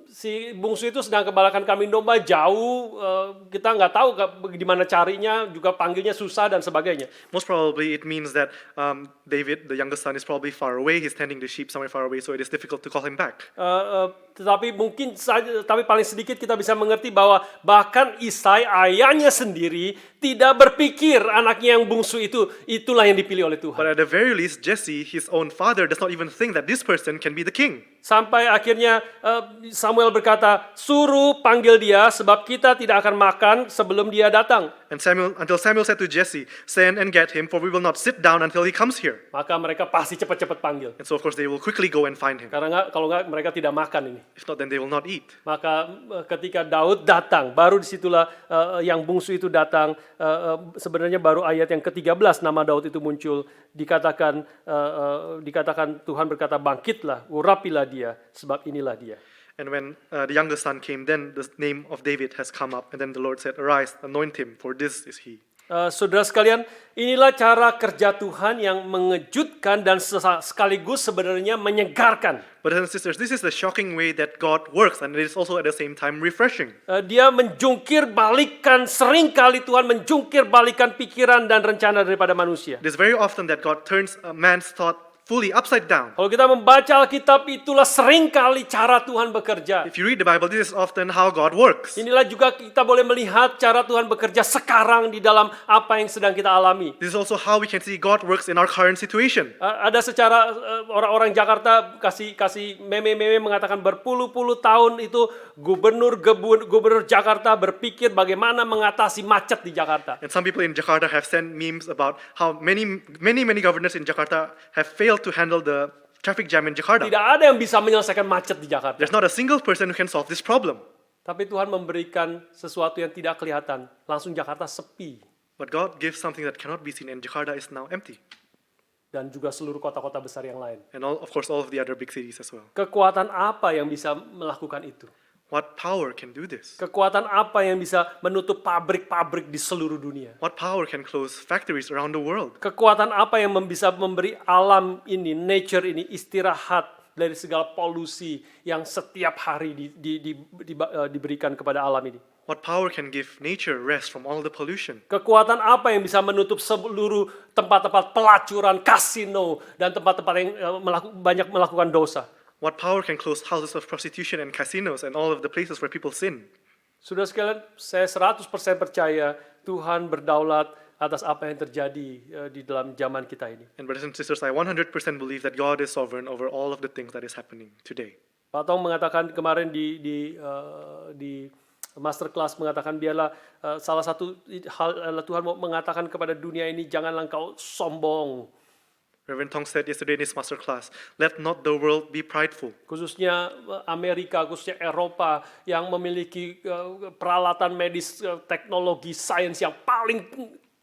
si bungsu itu sedang kembalakan kambing domba jauh, kita nggak tahu di mana carinya, juga panggilnya susah dan sebagainya. Most probably it means that David, the youngest son, is probably far away. He's tending the sheep somewhere far away, so it is difficult to call him back. Tetapi mungkin saja, tapi paling sedikit kita bisa mengerti bahwa bahkan Isai ayahnya sendiri tidak berpikir anaknya yang bungsu itulah yang dipilih oleh Tuhan. But at the very least, Jesse, his own father, does not even think that this person can be the king. Sampai akhirnya Samuel berkata, suruh panggil dia sebab kita tidak akan makan sebelum dia datang. And until Samuel said to Jesse, send and get him, for we will not sit down until he comes here. Maka mereka pasti cepat-cepat panggil. And so of course they will quickly go and find him. Karena kalau nggak mereka tidak makan ini. If not, then they will not eat. Maka ketika Daud datang, baru disitulah yang bungsu itu datang. Sebenarnya baru ayat yang ke-13 nama Daud itu muncul. Dikatakan Tuhan berkata, bangkitlah, urapilah dia, sebab inilah dia. And when the youngest son came, then the name of David has come up. And then the Lord said, arise, anoint him, for this is he. Saudara sekalian, inilah cara kerja Tuhan yang mengejutkan dan sekaligus sebenarnya menyegarkan. Brothers and sisters, this is the shocking way that God works, and it is also at the same time refreshing. Dia seringkali Tuhan menjungkir balikan pikiran dan rencana daripada manusia. It is very often that God turns a man's thought fully upside down. Kalau kita membaca Alkitab, itulah seringkali cara Tuhan bekerja. If you read the Bible, this is often how God works. Inilah juga kita boleh melihat cara Tuhan bekerja sekarang di dalam apa yang sedang kita alami. This is also how we can see God works in our current situation. Ada secara orang-orang Jakarta kasih meme-meme mengatakan berpuluh-puluh tahun itu gubernur Jakarta berpikir bagaimana mengatasi macet di Jakarta. And some people in Jakarta have sent memes about how many governors in Jakarta have failed to handle the traffic jam in Jakarta. Tidak ada yang bisa menyelesaikan macet di Jakarta. There's not a single person who can solve this problem. Tapi Tuhan memberikan sesuatu yang tidak kelihatan. Langsung Jakarta sepi. But God gives something that cannot be seen, and Jakarta is now empty. Dan juga seluruh kota-kota besar yang lain. And of course all of the other big cities as well. Kekuatan apa yang bisa melakukan itu? What power can do this? Kekuatan apa yang bisa menutup pabrik-pabrik di seluruh dunia? What power can close factories around the world? Kekuatan apa yang bisa memberi alam ini, nature ini istirahat dari segala polusi yang setiap hari diberikan kepada alam ini? What power can give nature rest from all the pollution? Kekuatan apa yang bisa menutup seluruh tempat-tempat pelacuran, kasino, dan tempat-tempat yang banyak melakukan dosa? What power can close houses of prostitution and casinos and all of the places where people sin? Saudara sekalian, saya 100% percaya Tuhan berdaulat atas apa yang terjadi di dalam zaman kita ini. And brothers and sisters, I 100% believe that God is sovereign over all of the things that is happening today. Pak Tong mengatakan kemarin di masterclass mengatakan biarlah salah satu hal adalah Tuhan mau mengatakan kepada dunia ini janganlah engkau sombong. Reverend Tong said yesterday in his master class, let not the world be prideful. Khususnya Amerika, khususnya Eropa yang memiliki peralatan medis, teknologi, sains yang paling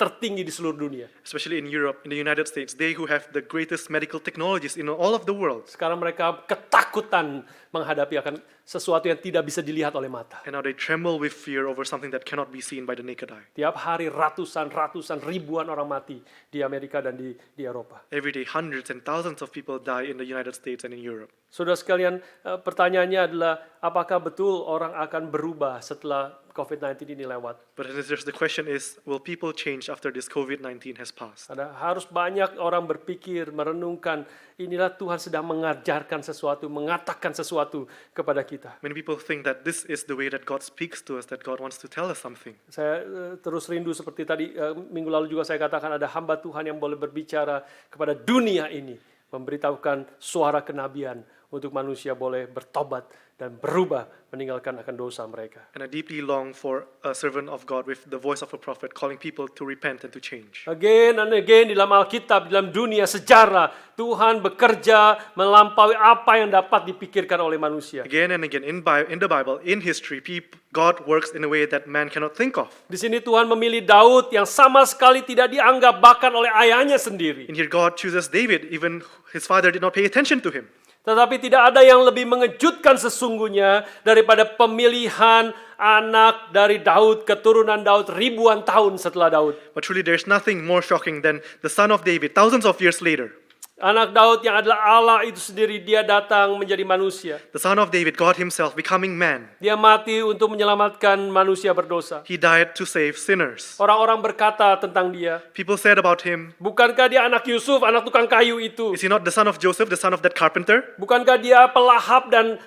tertinggi di seluruh dunia. Especially in Europe, in the United States, they who have the greatest medical technologies in all of the world. Sekarang mereka ketakutan menghadapi akan sesuatu yang tidak bisa dilihat oleh mata. And now they tremble with fear over something that cannot be seen by the naked eye. Tiap hari ratusan, ribuan orang mati di Amerika dan di Eropa. Every day, hundreds and thousands of people die in the United States and in Europe. Saudara sekalian, pertanyaannya adalah apakah betul orang akan berubah setelah COVID-19 ini lewat? But the question is, will people change after this COVID-19 has passed? Harus banyak orang berpikir, merenungkan, inilah Tuhan sedang mengajarkan sesuatu, mengatakan sesuatu kepada kita. Many people think that this is the way that God speaks to us, that God wants to tell us something. Saya terus rindu seperti tadi minggu lalu juga saya katakan ada hamba Tuhan yang boleh berbicara kepada dunia ini, memberitahukan suara kenabian untuk manusia boleh bertobat dan berubah meninggalkan akan dosa mereka. And I deeply long for a servant of God with the voice of a prophet calling people to repent and to change. Again and again di dalam Alkitab, di dalam dunia sejarah, Tuhan bekerja melampaui apa yang dapat dipikirkan oleh manusia. Again and again in the Bible, in history, God works in a way that man cannot think of. Di sini Tuhan memilih Daud yang sama sekali tidak dianggap bahkan oleh ayahnya sendiri. And here God chooses David, even his father did not pay attention to him. Tetapi tidak ada yang lebih mengejutkan sesungguhnya daripada pemilihan anak dari Daud, keturunan Daud ribuan tahun setelah Daud. But truly there's nothing more shocking than the son of David, thousands of years later. Anak Daud yang adalah Allah itu sendiri, dia datang menjadi manusia. The son of David, God himself, becoming man. Dia mati untuk menyelamatkan manusia berdosa. He died to save sinners. Orang-orang berkata tentang dia, People said about him, bukankah dia anak Yusuf, anak tukang kayu itu? is he not the son of Joseph, the son of that carpenter? Bukankah dia pelahap dan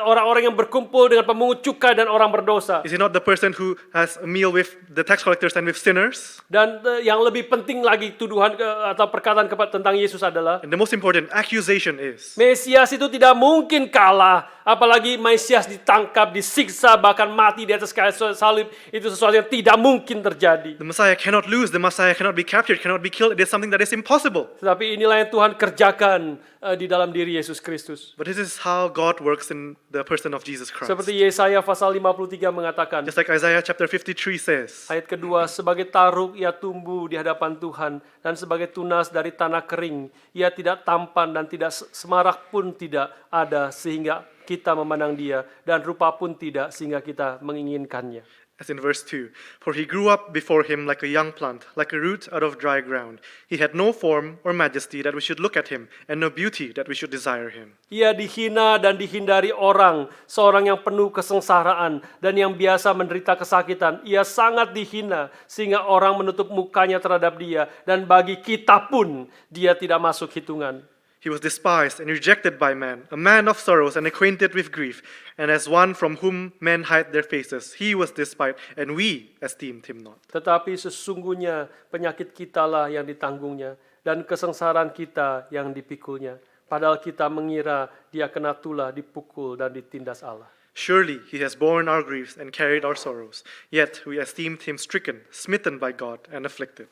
orang-orang yang berkumpul dengan pemungut cukai dan orang berdosa? Is he not the person who has a meal with the tax collectors and with sinners? Dan yang lebih penting lagi tuduhan atau perkataan tentang Yesus adalah And the most important accusation is, Mesias itu tidak mungkin kalah, apalagi Mesias ditangkap, disiksa, bahkan mati di atas kayu salib. Itu sesuatu yang tidak mungkin terjadi. the Messiah cannot lose, the Messiah cannot be captured, cannot be killed. It is something that is impossible. Tetapi inilah yang Tuhan kerjakan di dalam diri Yesus Kristus. But this is how God works in the person of Jesus Christ. Seperti Yesaya pasal 53 mengatakan, Just like Isaiah chapter 53 says, ayat kedua, sebagai taruk ia tumbuh di hadapan Tuhan, dan sebagai tunas dari tanah kering, ia tidak tampan dan tidak semarak pun tidak ada, sehingga kita memandang dia, dan rupa pun tidak, sehingga kita menginginkannya. as in verse 2, for he grew up before him like a young plant, like a root out of dry ground. He had no form or majesty that we should look at him, and no beauty that we should desire him. Ia dihina dan dihindari orang, seorang yang penuh kesengsaraan dan yang biasa menderita kesakitan. Ia sangat dihina sehingga orang menutup mukanya terhadap dia, dan bagi kita pun dia tidak masuk hitungan. He was despised and rejected by men, a man of sorrows and acquainted with grief, and as one from whom men hide their faces. He was despised, and we esteemed him not. Tetapi sesungguhnya penyakit kitalah yang ditanggungnya, dan kesengsaraan kita yang dipikulnya. Padahal kita mengira dia kena tulah, dipukul, dan ditindas Allah. Surely he has borne our griefs and carried our sorrows, yet we esteemed him stricken, smitten by God, and afflicted.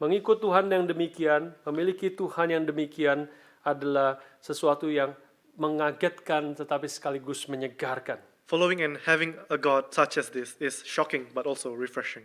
Mengikut Tuhan yang demikian, memiliki Tuhan yang demikian, adalah sesuatu yang mengagetkan tetapi sekaligus menyegarkan. Following and having a God such as this is shocking but also refreshing.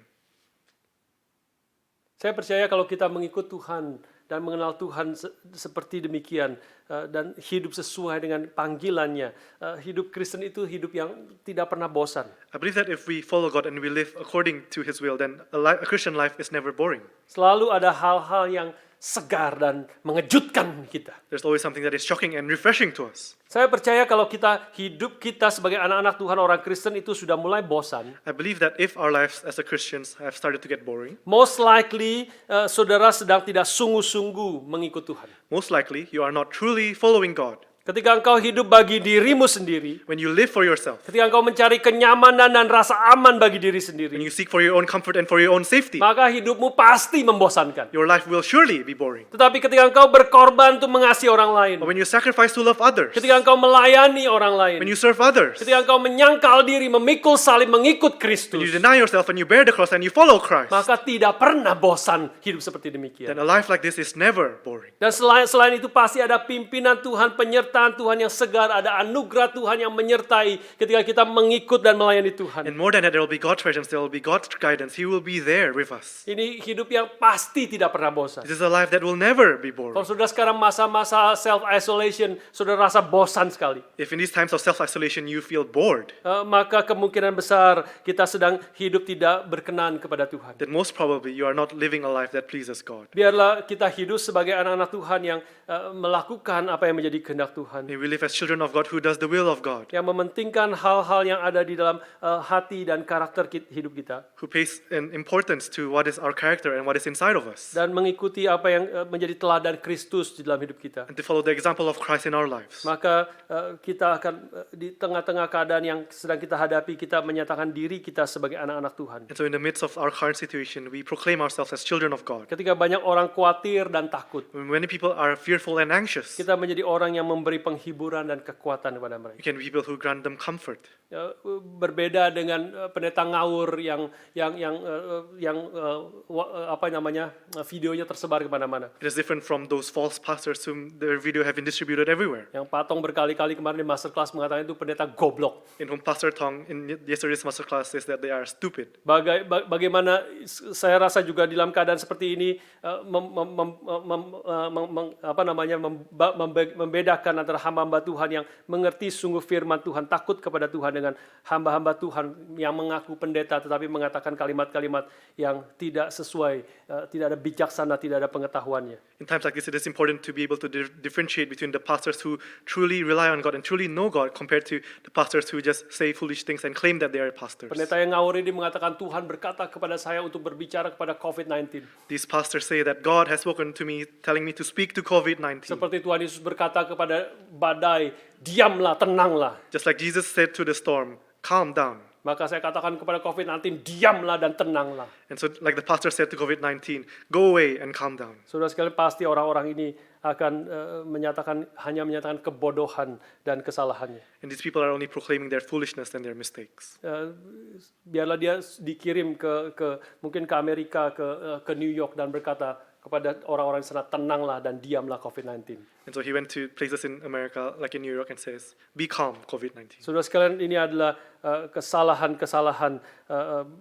Saya percaya kalau kita mengikut Tuhan dan mengenal Tuhan seperti demikian dan hidup sesuai dengan panggilannya, hidup Kristen itu hidup yang tidak pernah bosan. I believe that if we follow God and we live according to his will, then a Christian life is never boring. Selalu ada hal-hal yang segar dan mengejutkan kita. There's always something that is shocking and refreshing to us. Saya percaya kalau hidup kita sebagai anak-anak Tuhan, orang Kristen itu sudah mulai bosan. I believe that if our lives as a Christians have started to get boring, Most likely, saudara sedang tidak sungguh-sungguh mengikut Tuhan. most likely you are not truly following God. Ketika engkau hidup bagi dirimu sendiri, When you live for yourself, ketika engkau mencari kenyamanan dan rasa aman bagi diri when sendiri, you seek for your own comfort and for your own safety, maka hidupmu pasti membosankan. your life will surely be boring. Tetapi ketika engkau berkorban untuk mengasihi orang lain, But when you sacrifice to love others, ketika engkau melayani orang lain, when you serve others, ketika engkau menyangkal diri, memikul salib, mengikut when Kristus, you deny yourself and you bear the cross and you follow Christ, maka tidak pernah bosan hidup seperti demikian. then a life like this is never boring. Dan selain itu pasti ada pimpinan Tuhan, penyertaan Tuhan yang segar, ada anugerah Tuhan yang menyertai ketika kita mengikut dan melayani Tuhan. And more than that, there will be God's presence, there will be God's guidance. He will be there with us. Ini hidup yang pasti tidak pernah bosan. This is a life that will never be boring. Kalau saudara sekarang masa-masa self-isolation, saudara rasa bosan sekali. If in these times of self-isolation you feel bored, Maka kemungkinan besar kita sedang hidup tidak berkenan kepada Tuhan. then most probably you are not living a life that pleases God. Biarlah kita hidup sebagai anak-anak Tuhan yang melakukan apa yang menjadi kehendak Tuhan. May we live as children of God who does the will of God, Yang mementingkan hal-hal yang ada di dalam hati dan karakter hidup kita. who pays an importance to what is our character and what is inside of us, Dan mengikuti apa yang menjadi teladan Kristus di dalam hidup kita. and to follow the example of Christ in our lives. Maka kita akan di tengah-tengah keadaan yang sedang kita hadapi, kita menyatakan diri kita sebagai anak-anak Tuhan. And so in the midst of our current situation, we proclaim ourselves as children of God. Ketika banyak orang khawatir dan takut, When many people are fearful and anxious, kita menjadi orang yang memberi penghiburan dan kekuatan kepada mereka. we can be people who grant them comfort. Berbeda dengan pendeta ngawur yang videonya tersebar kemana-mana. It is different from those false pastors whom their video have been distributed everywhere, Yang Patong berkali-kali kemarin di masterclass mengatakan itu pendeta goblok. in whom Pastor Tong in yesterday's masterclass says that they are stupid. Bagaimana saya rasa juga di dalam keadaan seperti ini membedakan antara hamba-hamba Tuhan yang mengerti sungguh firman Tuhan, takut kepada Tuhan, dengan hamba-hamba Tuhan yang mengaku pendeta tetapi mengatakan kalimat-kalimat yang tidak sesuai, tidak ada bijaksana, tidak ada pengetahuannya. In times like this, it is important to be able to differentiate between the pastors who truly rely on God and truly know God compared to the pastors who just say foolish things and claim that they are pastors. Pendeta yang ngawur ini mengatakan Tuhan berkata kepada saya untuk berbicara kepada COVID-19. These pastors say that God has spoken to me, telling me to speak to COVID-19. Seperti Tuhan Yesus berkata kepada badai, diamlah, tenanglah. Just like Jesus said to the storm, calm down. Maka saya katakan kepada COVID-19, diamlah dan tenanglah. And so like the pastor said to COVID-19, go away and calm down. Saudara sekalian, pasti orang-orang ini akan hanya menyatakan kebodohan dan kesalahannya. And these people are only proclaiming their foolishness and their mistakes. Biarlah dia dikirim mungkin ke Amerika, ke New York, dan berkata kepada orang-orang di sana, tenanglah dan diamlah COVID-19. And so he went to places in America, like in New York, and says, be calm, COVID-19. Saudara sekalian, ini adalah kesalahan-kesalahan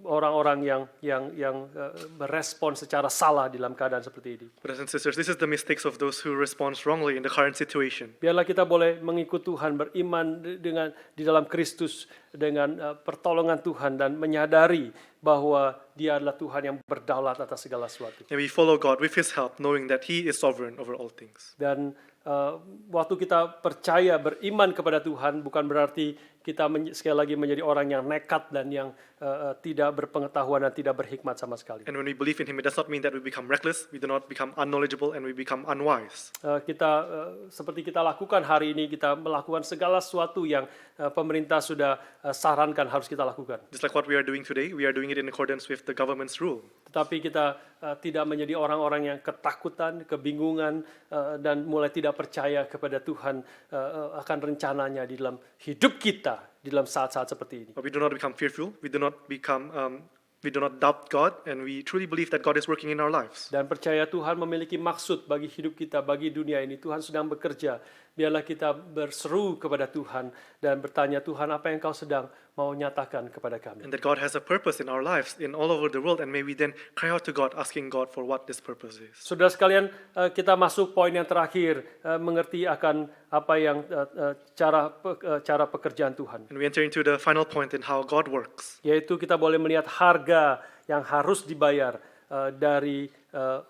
orang-orang yang berespon secara salah di dalam keadaan seperti ini. Brothers and sisters, this is the mistakes of those who respond wrongly in the current situation. Biarlah kita boleh mengikut Tuhan, beriman di dalam Kristus dengan pertolongan Tuhan, dan menyadari bahwa Dia adalah Tuhan yang berdaulat atas segala sesuatu. And we follow God with His help, knowing that He is sovereign over all things. Dan waktu kita percaya, beriman kepada Tuhan, bukan berarti kita sekali lagi menjadi orang yang nekat dan yang tidak berpengetahuan dan tidak berhikmat sama sekali. And when we believe in Him, it does not mean that we become reckless, we do not become unknowledgeable, and we become unwise. Seperti kita lakukan hari ini, kita melakukan segala sesuatu yang pemerintah sudah sarankan harus kita lakukan. Just like what we are doing today, we are doing it in accordance with the government's rule. Tetapi kita tidak menjadi orang-orang yang ketakutan, kebingungan, dan mulai tidak percaya kepada Tuhan akan rencananya di dalam hidup kita di dalam saat-saat seperti ini. But we do not become fearful, we do not doubt God, and we truly believe that God is working in our lives. Dan percaya Tuhan memiliki maksud bagi hidup kita, bagi dunia ini. Tuhan sedang bekerja. Biarlah kita berseru kepada Tuhan dan bertanya, Tuhan, apa yang Kau sedang mau nyatakan kepada kami? And that God has a purpose in our lives, in all over the world, and may we then cry out to God, asking God for what this purpose is. Saudara sekalian, kita masuk poin yang terakhir, mengerti akan apa yang cara pekerjaan Tuhan. And we enter into the final point in how God works. Yaitu kita boleh melihat harga yang harus dibayar dari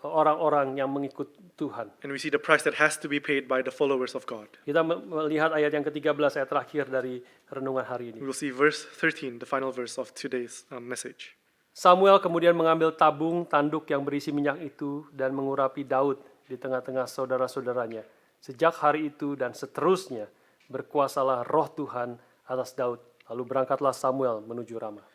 orang-orang yang mengikut Tuhan. And we see the price that has to be paid by the followers of God. Kita melihat ayat yang ke-13, ayat terakhir dari renungan hari ini. We will see verse 13, the final verse of today's message. Samuel kemudian mengambil tabung tanduk yang berisi minyak itu dan mengurapi Daud di tengah-tengah saudara-saudaranya. Sejak hari itu dan seterusnya berkuasalah roh Tuhan atas Daud. Lalu berangkatlah Samuel menuju Ramah.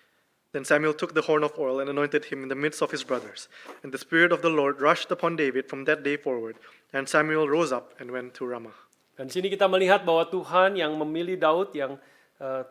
Then Samuel took the horn of oil and anointed him in the midst of his brothers. And the Spirit of the Lord rushed upon David from that day forward. And Samuel rose up and went to Ramah. Dan di sini kita melihat bahwa Tuhan yang memilih Daud, yang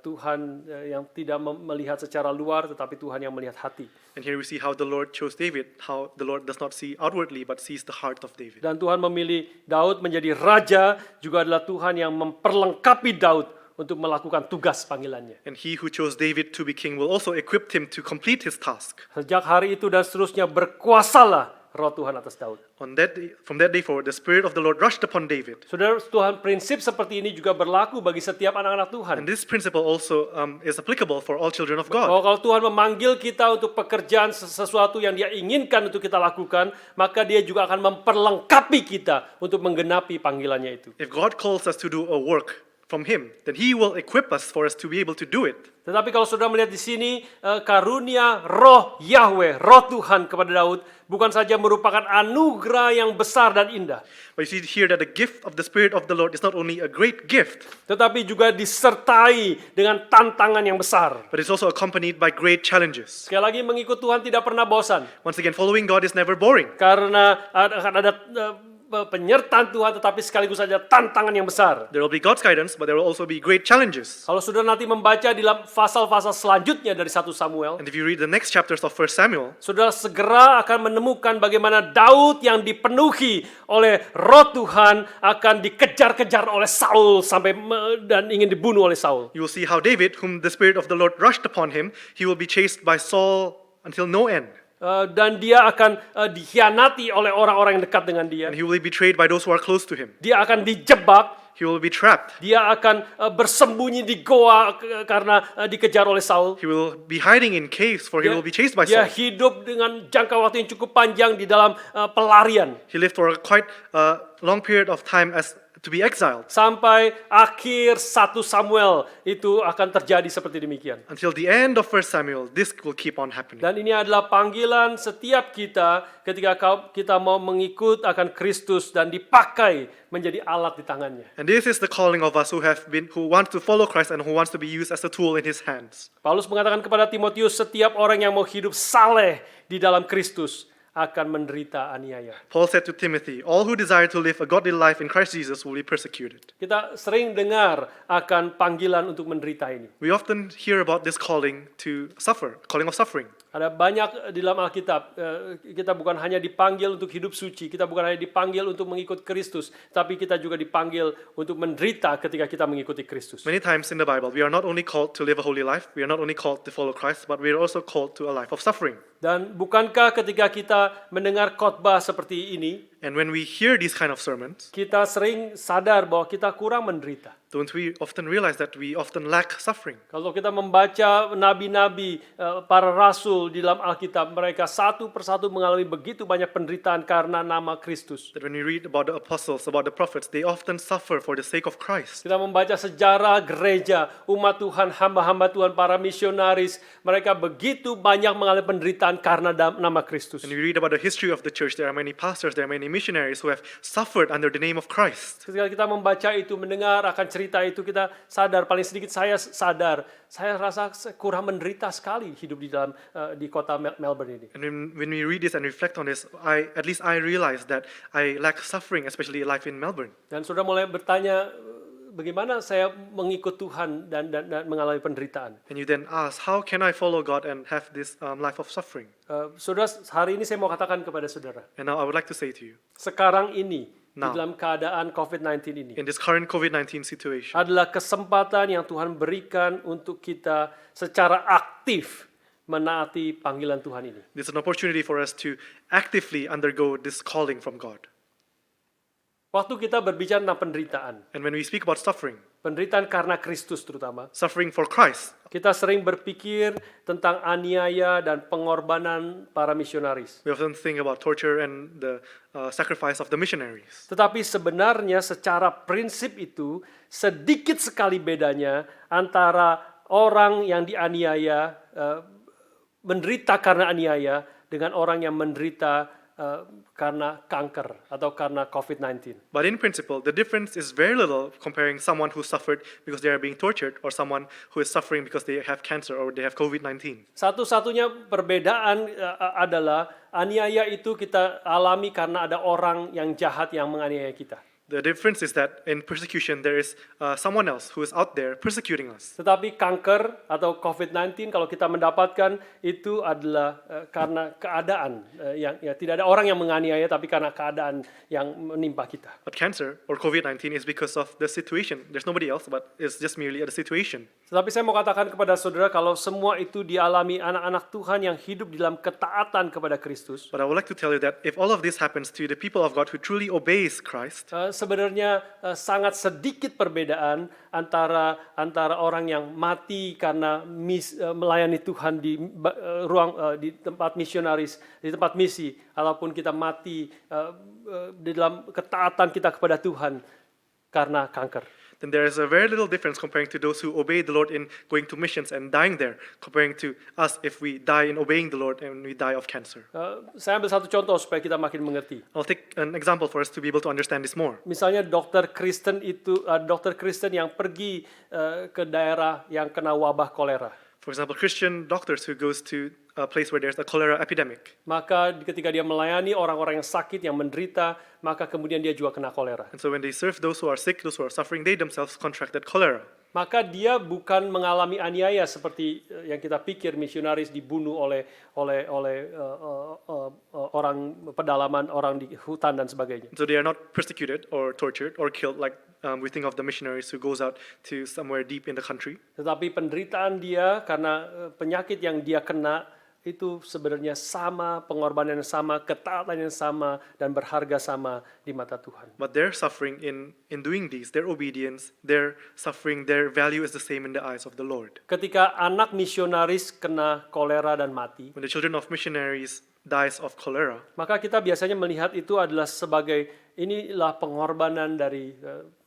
Tuhan yang tidak melihat secara luar, tetapi Tuhan yang melihat hati. And here we see how the Lord chose David, how the Lord does not see outwardly but sees the heart of David. Dan Tuhan memilih Daud menjadi raja, juga adalah Tuhan yang memperlengkapi Daud untuk melakukan tugas panggilannya. And he who chose David to be king will also equip him to complete his task. Sejak hari itu dan seterusnya berkuasalah roh Tuhan atas Daud. On that day, from that day forward, the Spirit of the Lord rushed upon David. Saudara, Tuhan, prinsip seperti ini juga berlaku bagi setiap anak-anak Tuhan. And this principle also is applicable for all children of God. Bahwa kalau Tuhan memanggil kita untuk pekerjaan sesuatu yang Dia inginkan untuk kita lakukan, maka Dia juga akan memperlengkapi kita untuk menggenapi panggilannya itu. If God calls us to do a work from Him, then He will equip us for us to be able to do it. Tetapi kalau saudara melihat di sini karunia roh Yahweh, roh Tuhan kepada Daud bukan saja merupakan anugerah yang besar dan indah, But you see here that the gift of the Spirit of the Lord is not only a great gift, tetapi juga disertai dengan tantangan yang besar. but it's also accompanied by great challenges. Sekali lagi, mengikut Tuhan tidak pernah bosan, Once again, following God is never boring. karena akan ada penyertaan Tuhan, tetapi sekaligus saja tantangan yang besar. There will be God's guidance, but there will also be great challenges. Kalau saudara nanti membaca di dalam pasal-pasal selanjutnya dari 1 Samuel, And if you read the next chapters of 1 Samuel, saudara segera akan menemukan bagaimana Daud yang dipenuhi oleh roh Tuhan akan dikejar-kejar oleh Saul dan ingin dibunuh oleh Saul. you will see how David, whom the Spirit of the Lord rushed upon him, he will be chased by Saul until no end. Dan dia akan dikhianati oleh orang-orang yang dekat dengan dia. And he will be betrayed by those who are close to him. Dia akan dijebak. He will be trapped. Dia akan bersembunyi di goa karena dikejar oleh Saul. He will be hiding in caves, for he will be chased by Dia Saul. hidup dengan jangka waktu yang cukup panjang di dalam pelarian. He lived for a quite long period of time as to be exiled, Sampai akhir 1 Samuel itu akan terjadi seperti demikian. until the end of 1 Samuel. This will keep on happening. Dan ini adalah panggilan setiap kita ketika kita mau mengikut akan Kristus dan dipakai menjadi alat di tangannya. And this is the calling of us who want to follow Christ and who wants to be used as a tool in his hands. Paulus mengatakan kepada Timotius, setiap orang yang mau hidup saleh di dalam Kristus akan menderita aniaya. Paul said to Timothy, all who desire to live a godly life in Christ Jesus will be persecuted. Kita sering dengar akan panggilan untuk menderita ini. We often hear about this calling to suffer, calling of suffering. Ada banyak di dalam Alkitab, kita bukan hanya dipanggil untuk hidup suci, kita bukan hanya dipanggil untuk mengikut Kristus, tapi kita juga dipanggil untuk menderita ketika kita mengikuti Kristus. Many times in the Bible, we are not only called to live a holy life, we are not only called to follow Christ, but we are also called to a life of suffering. Dan bukankah ketika kita mendengar khotbah seperti ini, And when we hear these kind of sermons, kita sering sadar bahwa kita kurang menderita. don't we often realize that we often lack suffering? Kalau kita membaca nabi-nabi, para rasul di dalam Alkitab, mereka satu persatu mengalami begitu banyak penderitaan karena nama Kristus. That when we read about the apostles, about the prophets, they often suffer for the sake of Christ. Kita membaca sejarah gereja, umat Tuhan, hamba-hamba Tuhan, para misionaris, mereka begitu banyak mengalami penderitaan karena nama Kristus. And we read about the history of the church, there are many pastors, there are many missionaries who have suffered under the name of Christ. Ketika kita membaca itu, mendengar akan cerita itu, kita sadar, paling sedikit saya sadar, saya rasa kurang menderita sekali hidup di kota Melbourne ini. And when we read this and reflect on this, at least I realize that I lack suffering, especially life in Melbourne. Dan saudara mulai bertanya, bagaimana saya mengikut Tuhan dan mengalami penderitaan? And you then ask, how can I follow God and have this life of suffering? Saudara, hari ini saya mau katakan kepada saudara, And now I would like to say to you, sekarang ini, di Now. dalam keadaan COVID-19 ini, in this current COVID-19 situation, adalah kesempatan yang Tuhan berikan untuk kita secara aktif menaati panggilan Tuhan ini. this is an opportunity for us to actively undergo this calling from God. Waktu kita berbicara tentang penderitaan, And when we speak about suffering, penderitaan karena Kristus terutama. suffering for Christ. Kita sering berpikir tentang aniaya dan pengorbanan para misionaris. We often think about torture and the sacrifice of the missionaries. Tetapi sebenarnya secara prinsip itu sedikit sekali bedanya antara orang yang dianiaya, menderita karena aniaya, dengan orang yang menderita karena kanker atau karena COVID-19. But in principle, the difference is very little comparing someone who suffered because they are being tortured or someone who is suffering because they have cancer or they have COVID-19. Satu-satunya perbedaan adalah aniaya itu kita alami karena ada orang yang jahat yang menganiaya kita. The difference is that in persecution, there is someone else who is out there persecuting us. Tetapi kanker atau COVID-19 kalau kita mendapatkan itu adalah karena keadaan yang tidak ada orang yang menganiaya tapi karena keadaan yang menimpa kita. But cancer or COVID-19 is because of the situation. There's nobody else, but it's just merely the situation. Tetapi saya mau katakan kepada saudara kalau semua itu dialami anak-anak Tuhan yang hidup di dalam ketaatan kepada Kristus. But I would like to tell you that if all of this happens to the people of God who truly obeys Christ, sebenarnya sangat sedikit perbedaan antara orang yang mati karena melayani Tuhan di di tempat misionaris, di tempat misi, ataupun kita mati di dalam ketaatan kita kepada Tuhan karena kanker. then there is a very little difference comparing to those who obey the Lord in going to missions and dying there, comparing to us if we die in obeying the Lord and we die of cancer. Saya ambil satu contoh supaya kita makin mengerti. I'll take an example for us to be able to understand this more. Misalnya dokter Kristen yang pergi ke daerah yang kena wabah kolera. For example, Christian doctors who goes to a place where there's a cholera epidemic. Maka ketika dia melayani orang-orang yang sakit, yang menderita, maka kemudian dia juga kena kolera. And so when they serve those who are sick, those who are suffering, they themselves contracted cholera. Maka dia bukan mengalami aniaya seperti yang kita pikir misionaris dibunuh oleh orang pedalaman, orang di hutan dan sebagainya. So they are not persecuted or tortured or killed like we think of the missionaries who goes out to somewhere deep in the country. Tetapi penderitaan dia karena penyakit yang dia kena itu sebenarnya sama, pengorbanan yang sama, ketaatan yang sama, dan berharga sama di mata Tuhan. But their suffering in doing these, their obedience, their suffering, their value is the same in the eyes of the Lord. Ketika anak misionaris kena kolera dan mati, When the children of missionaries dies of cholera, maka kita biasanya melihat itu adalah sebagai inilah pengorbanan dari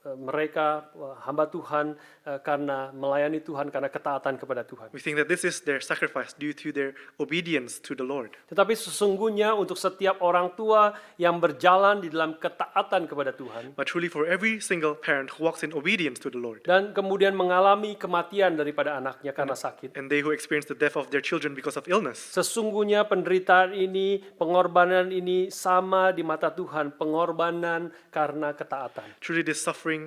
mereka, hamba Tuhan, karena melayani Tuhan, karena ketaatan kepada Tuhan. we think that this is their sacrifice due to their obedience to the Lord. Tetapi sesungguhnya untuk setiap orang tua yang berjalan di dalam ketaatan kepada Tuhan, But truly for every single parent who walks in obedience to the Lord, dan kemudian mengalami kematian daripada anaknya karena sakit, and they who experience the death of their children because of illness, sesungguhnya penderitaan ini, pengorbanan ini sama di mata Tuhan, pengorbanan karena ketaatan. truly this suffering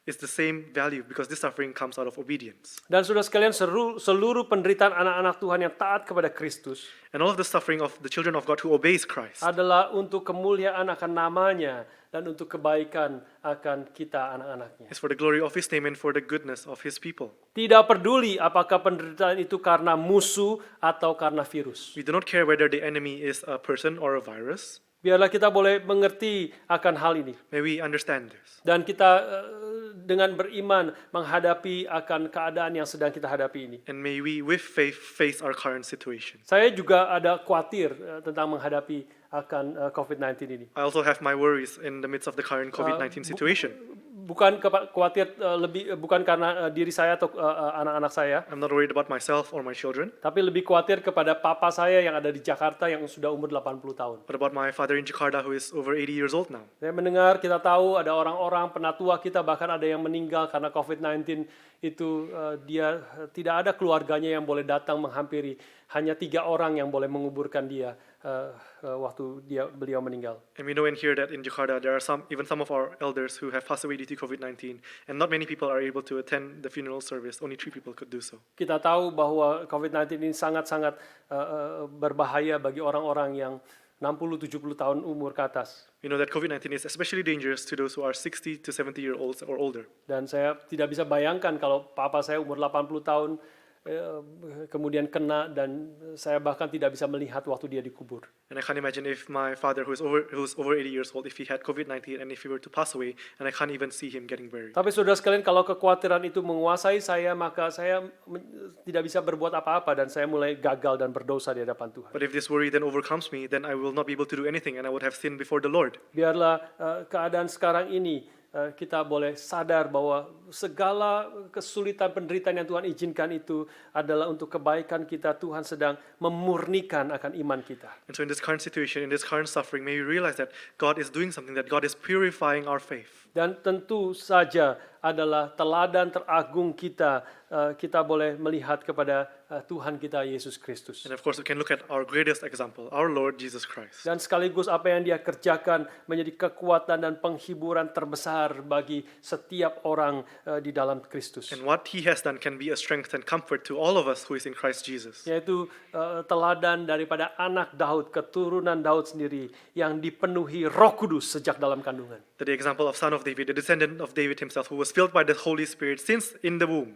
is the same value because this suffering comes out of obedience. Dan saudara sekalian, seluruh penderitaan anak-anak Tuhan yang taat kepada Kristus And all of the suffering of the children of God who obeys Christ adalah untuk kemuliaan akan namanya dan untuk kebaikan akan kita anak-anaknya. is for the glory of His name and for the goodness of His people. Tidak peduli apakah penderitaan itu karena musuh atau karena virus. We do not care whether the enemy is a person or a virus. Biarlah kita boleh mengerti akan hal ini. May we understand this. Dan kita dengan beriman menghadapi akan keadaan yang sedang kita hadapi ini. And may we with faith face our current situation. Saya juga ada khawatir tentang menghadapi akan COVID-19 ini. I also have my worries in the midst of the current COVID-19 situation. Bukan khawatir bukan karena diri saya atau anak-anak saya, I'm not worried about myself or my children, tapi lebih khawatir kepada papa saya yang ada di Jakarta yang sudah umur 80 tahun. but about my father in Jakarta who is over 80 years old now. Saya mendengar, kita tahu ada orang-orang penatua kita, bahkan ada yang meninggal karena COVID-19 itu dia tidak ada keluarganya yang boleh datang menghampiri, hanya 3 orang yang boleh menguburkan dia waktu beliau meninggal. And we know and hear that in Jakarta there are even some of our elders who have passed away due to COVID-19, and not many people are able to attend the funeral service. Only 3 people could do so. Kita tahu bahwa COVID-19 ini sangat-sangat berbahaya bagi orang-orang yang 60-70 tahun umur ke atas. We know that COVID-19 is especially dangerous to those who are 60 to 70 years old or older. Dan saya tidak bisa bayangkan kalau papa saya umur 80 tahun kemudian kena dan saya bahkan tidak bisa melihat waktu dia dikubur. And I can't imagine if my father, who's over 80 years old, if he had COVID-19 and if he were to pass away, and I can't even see him getting buried. Tapi saudara sekalian, kalau kekhawatiran itu menguasai saya, maka saya tidak bisa berbuat apa-apa dan saya mulai gagal dan berdosa di hadapan Tuhan. But if this worry then overcomes me, then I will not be able to do anything, and I would have sinned before the Lord. Biarlah keadaan sekarang ini kita boleh sadar bahwa segala kesulitan penderitaan yang Tuhan izinkan itu adalah untuk kebaikan kita. Tuhan sedang memurnikan akan iman kita. And so in this current situation, in this current suffering, may we realize that God is doing something, that God is purifying our faith. Dan tentu saja adalah teladan teragung kita, kita boleh melihat kepada Tuhan kita Yesus Kristus. And of course, we can look at our greatest example, our Lord Jesus Christ. Dan sekaligus apa yang dia kerjakan menjadi kekuatan dan penghiburan terbesar bagi setiap orang di dalam Kristus. And what he has done can be a strength and comfort to all of us who is in Christ Jesus. Yaitu teladan daripada anak Daud, keturunan Daud sendiri yang dipenuhi Roh Kudus sejak dalam kandungan. The example of son of David, the descendant of David himself, who was filled by the Holy Spirit since in the womb.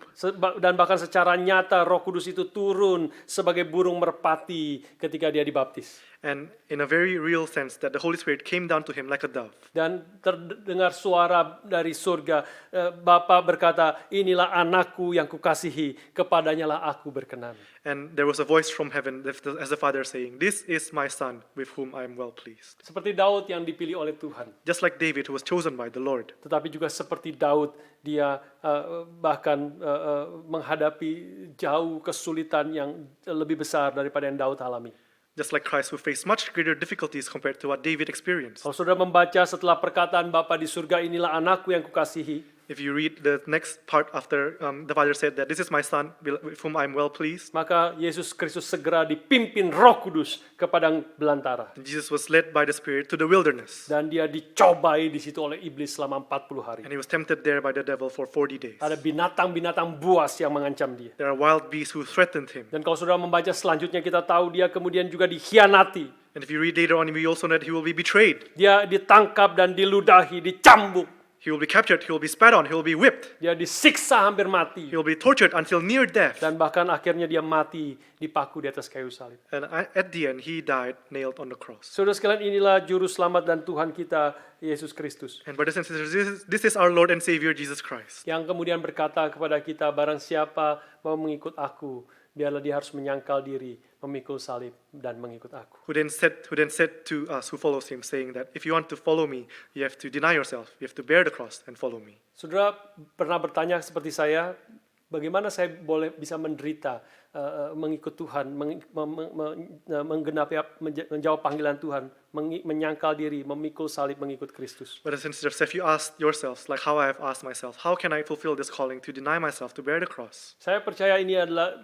Dan bahkan secara nyata Roh Kudus itu turun sebagai burung merpati ketika dia dibaptis. And in a very real sense, that the Holy Spirit came down to him like a dove. Dan terdengar suara dari surga, Bapa berkata, inilah anakku yang kukasihi, kepadanya lah aku berkenan. And there was a voice from heaven as the Father saying, "This is my son with whom I am well pleased." Seperti Daud yang dipilih oleh Tuhan. Just like David who was chosen by the Lord. Tetapi juga seperti Daud, dia bahkan menghadapi jauh kesulitan yang lebih besar daripada yang Daud alami. Just like Christ who faced much greater difficulties compared to what David experienced. Kalau saudara membaca setelah perkataan Bapa di surga, inilah anakku yang kukasihi. If you read the next part after the Father said that this is my son with whom I am well pleased. Maka Yesus Kristus segera dipimpin Roh Kudus ke padang belantara. Jesus was led by the Spirit to the wilderness. Dan dia dicobai di situ oleh iblis selama 40 hari. And he was tempted there by the devil for 40 days. Ada binatang-binatang buas yang mengancam dia. There are wild beasts who threatened him. Dan kalau saudara membaca selanjutnya, kita tahu dia kemudian juga dikhianati. And if you read later on, we also know that he will be betrayed. Dia ditangkap dan diludahi, dicambuk. He will be captured, he will be spat on, he will be whipped. Dia disiksa hampir mati. He will be tortured until near death. Dan bahkan akhirnya dia mati dipaku di atis kayu salib. And at the end, he died nailed on the cross. Saudara sekalian, inilah juru selamat dan Tuhan kita, Yesus Kristus. And brothers and sisters, this is our Lord and Savior, Jesus Christ. Yang kemudian berkata kepada kita, barang siapa mau mengikut aku, biarlah dia harus menyangkal diri, memikul salib, dan mengikut aku. Who then said to us who follows him, saying that if you want to follow me, you have to deny yourself, you have to bear the cross and follow me. Saudara pernah bertanya seperti saya, bagaimana saya boleh bisa menderita, mengikut Tuhan, menggenapi, menjawab panggilan Tuhan, menyangkal diri, memikul salib, mengikut Kristus. Brothers and sisters, if you ask yourselves, like how I have asked myself, how can I fulfill this calling to deny myself, to bear the cross? Saya percaya ini adalah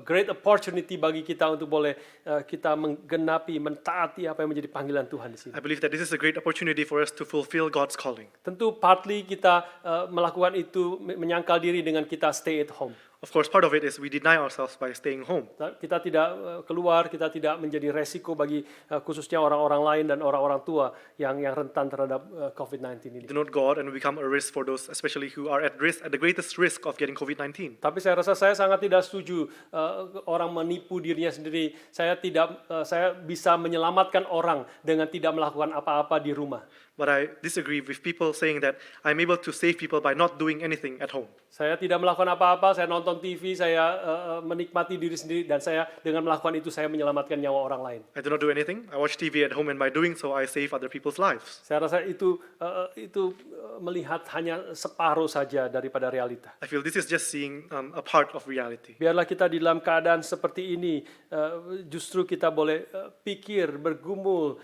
great opportunity bagi kita untuk boleh kita menggenapi, mentaati apa yang menjadi panggilan Tuhan di sini. I believe that this is a great opportunity for us to fulfill God's calling. Tentu partly kita melakukan itu, menyangkal diri dengan kita stay at home. Of course, part of it is we deny ourselves by staying home. Kita tidak keluar, kita tidak menjadi resiko bagi khususnya orang-orang lain dan orang-orang tua yang rentan terhadap COVID-19 ini. Do not go out and become a risk for those, especially who are at the greatest risk of getting COVID-19. Tapi saya rasa saya sangat tidak setuju orang menipu dirinya sendiri. Saya bisa menyelamatkan orang dengan tidak melakukan apa-apa di rumah. But I disagree with people saying that I'm able to save people by not doing anything at home. Saya tidak melakukan apa-apa, saya nonton TV, saya menikmati diri sendiri, dan saya dengan melakukan itu saya menyelamatkan nyawa orang lain. I do not do anything. I watch TV at home, and by doing so, I save other people's lives. Saya rasa itu melihat hanya separuh saja daripada realita. I feel this is just seeing a part of reality. Biarlah kita di dalam keadaan seperti ini, justru kita boleh pikir, bergumul,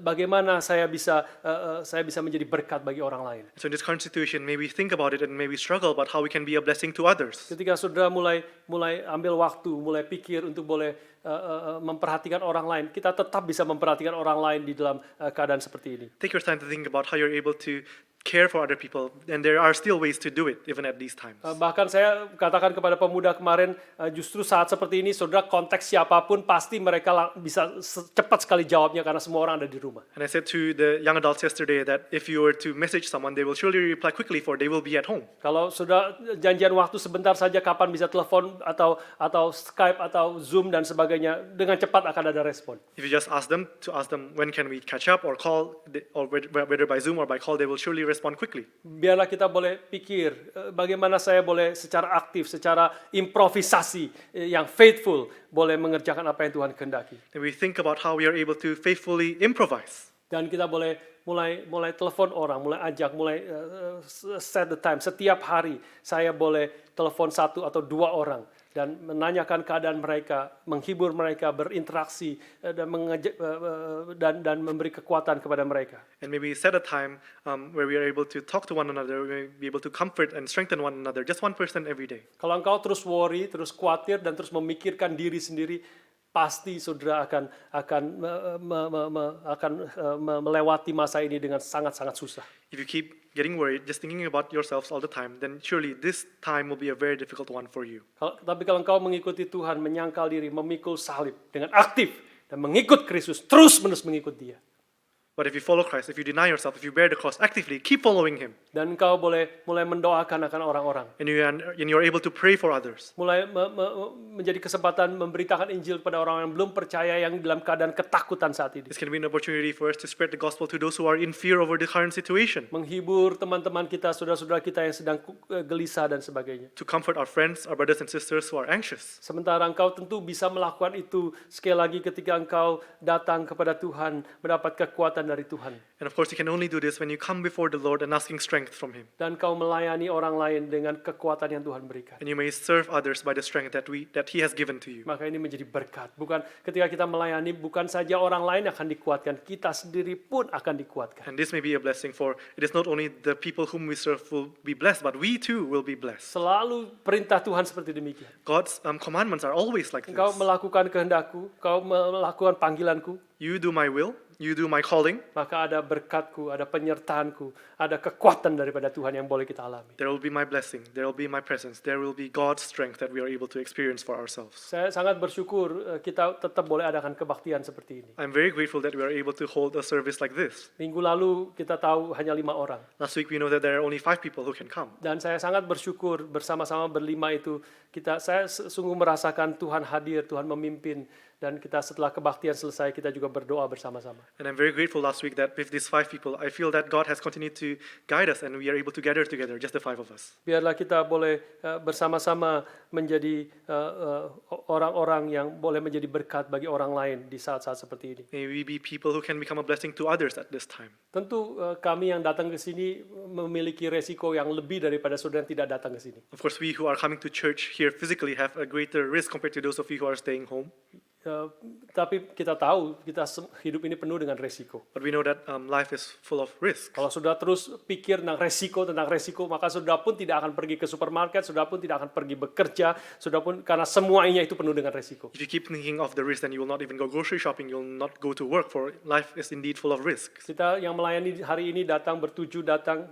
bagaimana saya bisa menjadi berkat bagi orang lain. So in this current situation, may we think about it and may we struggle about how we can be a blessing to others. Ketika saudara mulai ambil waktu, mulai pikir untuk boleh memperhatikan orang lain, kita tetap bisa memperhatikan orang lain di dalam keadaan seperti ini. Take your time to think about how you're able to care for other people, and there are still ways to do it even at these times. Bahkan saya katakan kepada pemuda kemarin, justru saat seperti ini, saudara konteks siapapun pasti mereka bisa cepat sekali jawabnya karena semua orang ada di rumah. And I said to the young adults yesterday that if you were to message someone, they will surely reply quickly, for they will be at home. Kalau sudah janjian waktu sebentar saja, kapan bisa telepon atau Skype atau Zoom dan sebagainya, dengan cepat akan ada respon. If you just ask them when can we catch up or call, or whether by Zoom or by call, they will surely respond quickly. Biarlah kita boleh pikir bagaimana saya boleh secara aktif, secara improvisasi yang faithful boleh mengerjakan apa yang Tuhan kehendaki. And we think about how we are able to faithfully improvise. Dan kita boleh mulai telepon orang, mulai ajak, mulai set the time. Setiap hari saya boleh telepon 1 atau 2 orang dan menanyakan keadaan mereka, menghibur mereka, berinteraksi dan memberi kekuatan kepada mereka. And maybe set a time where we are able to talk to one another, we may be able to comfort and strengthen one another, just one person every day. Kalau engkau terus worry, terus khawatir dan terus memikirkan diri sendiri, pasti saudara akan melewati masa ini dengan sangat-sangat susah. If you keep getting worried, just thinking about yourselves all the time, then surely this time will be a very difficult one for you. Tapi kalau engkau mengikuti Tuhan, menyangkal diri, memikul salib dengan aktif dan mengikut Kristus, terus-menerus mengikut Dia. But if you follow Christ, if you deny yourself, if you bear the cross actively, keep following Him. Dan engkau mulai mendoakan akan orang-orang. And you are able to pray for others. Mulai menjadi kesempatan memberitakan Injil kepada orang yang belum percaya, yang dalam keadaan ketakutan saat ini. This can be an opportunity for us to spread the gospel to those who are in fear over the current situation. Menghibur teman-teman kita, saudara-saudara kita yang sedang gelisah dan sebagainya. To comfort our friends, our brothers and sisters who are anxious. Sementara engkau tentu bisa melakukan itu sekali lagi ketika engkau datang kepada Tuhan, mendapat kekuatan dari Tuhan. And of course, you can only do this when you come before the Lord and asking strength from Him. Dan kau melayani orang lain dengan kekuatan yang Tuhan berikan. And you may serve others by the strength that He has given to you. Maka ini menjadi berkat. Bukan ketika kita melayani, bukan saja orang lain akan dikuatkan, kita sendiri pun akan dikuatkan. And this may be a blessing, for it is not only the people whom we serve will be blessed, but we too will be blessed. Selalu perintah Tuhan seperti demikian. God's commandments are always like this. Engkau melakukan kehendakku, kau melakukan panggilanku, You do my will, you do my calling. maka ada berkatku, ada penyertaanku, ada kekuatan daripada Tuhan yang boleh kita alami. There will be my blessing, there will be my presence, there will be God's strength that we are able to experience for ourselves. Saya sangat bersyukur kita tetap boleh adakan kebaktian seperti ini. I'm very grateful that we are able to hold a service like this. Minggu lalu kita tahu hanya 5 orang. Last week we know that there are only 5 people who can come. Dan saya sangat bersyukur bersama-sama berlima itu saya sungguh merasakan Tuhan hadir, Tuhan memimpin, dan kita setelah kebaktian selesai kita juga berdoa bersama-sama. And I'm very grateful last week that with these 5 people, I feel that God has continued to guide us and we are able to gather together, just the 5 of us. Biarlah kita boleh bersama-sama menjadi orang-orang yang boleh menjadi berkat bagi orang lain di saat-saat seperti ini. May we be people who can become a blessing to others at this time. Tentu kami yang datang ke sini memiliki resiko yang lebih daripada saudara yang tidak datang ke sini. Of course, we who are coming to church here physically have a greater risk compared to those of you who are staying home. Tapi kita tahu hidup ini penuh dengan resiko. But we know that life is full of risk. Kalau sudah terus pikir tentang resiko, maka sudah pun tidak akan pergi ke supermarket, sudah pun tidak akan pergi bekerja, sudah pun karena semuanya itu penuh dengan resiko. If you keep thinking of the risk, then you will not even go grocery shopping, you will not go to work, for life is indeed full of risks. Kita yang melayani hari ini datang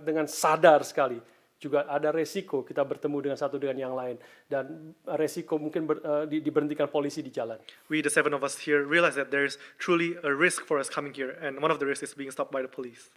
dengan sadar sekali. Juga ada resiko kita bertemu dengan satu dengan yang lain. Dan resiko mungkin diberhentikan polisi di jalan. We, the 7 of us here, realize that there is truly a risk for us coming here. And one of the risks is being stopped by the police.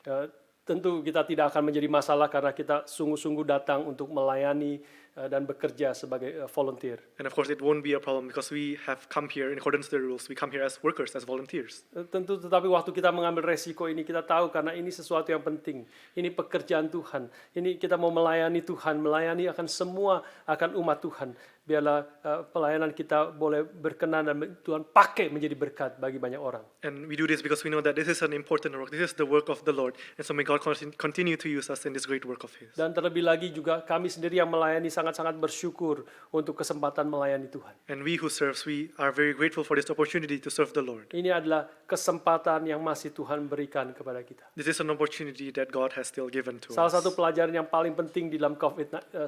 Tentu kita tidak akan menjadi masalah karena kita sungguh-sungguh datang untuk melayani dan bekerja sebagai volunteer. And of course, it won't be a problem because we have come here in accordance to the rules. We come here as workers, as volunteers. Tentu, tetapi waktu kita mengambil resiko ini, kita tahu karena ini sesuatu yang penting. Ini pekerjaan Tuhan. Ini kita mau melayani Tuhan, melayani akan semua, akan umat Tuhan. Biarlah pelayanan kita boleh berkenan dan Tuhan pakai menjadi berkat bagi banyak orang. And we do this because we know that this is an important work. This is the work of the Lord. And so may God continue to use us in this great work of His. Dan terlebih lagi juga kami sendiri yang melayani sangat-sangat bersyukur untuk kesempatan melayani Tuhan. And we who serve, we are very grateful for this opportunity to serve the Lord. Ini adalah kesempatan yang masih Tuhan berikan kepada kita. This is an opportunity that God has still given to Salah us. satu pelajaran yang paling penting di dalam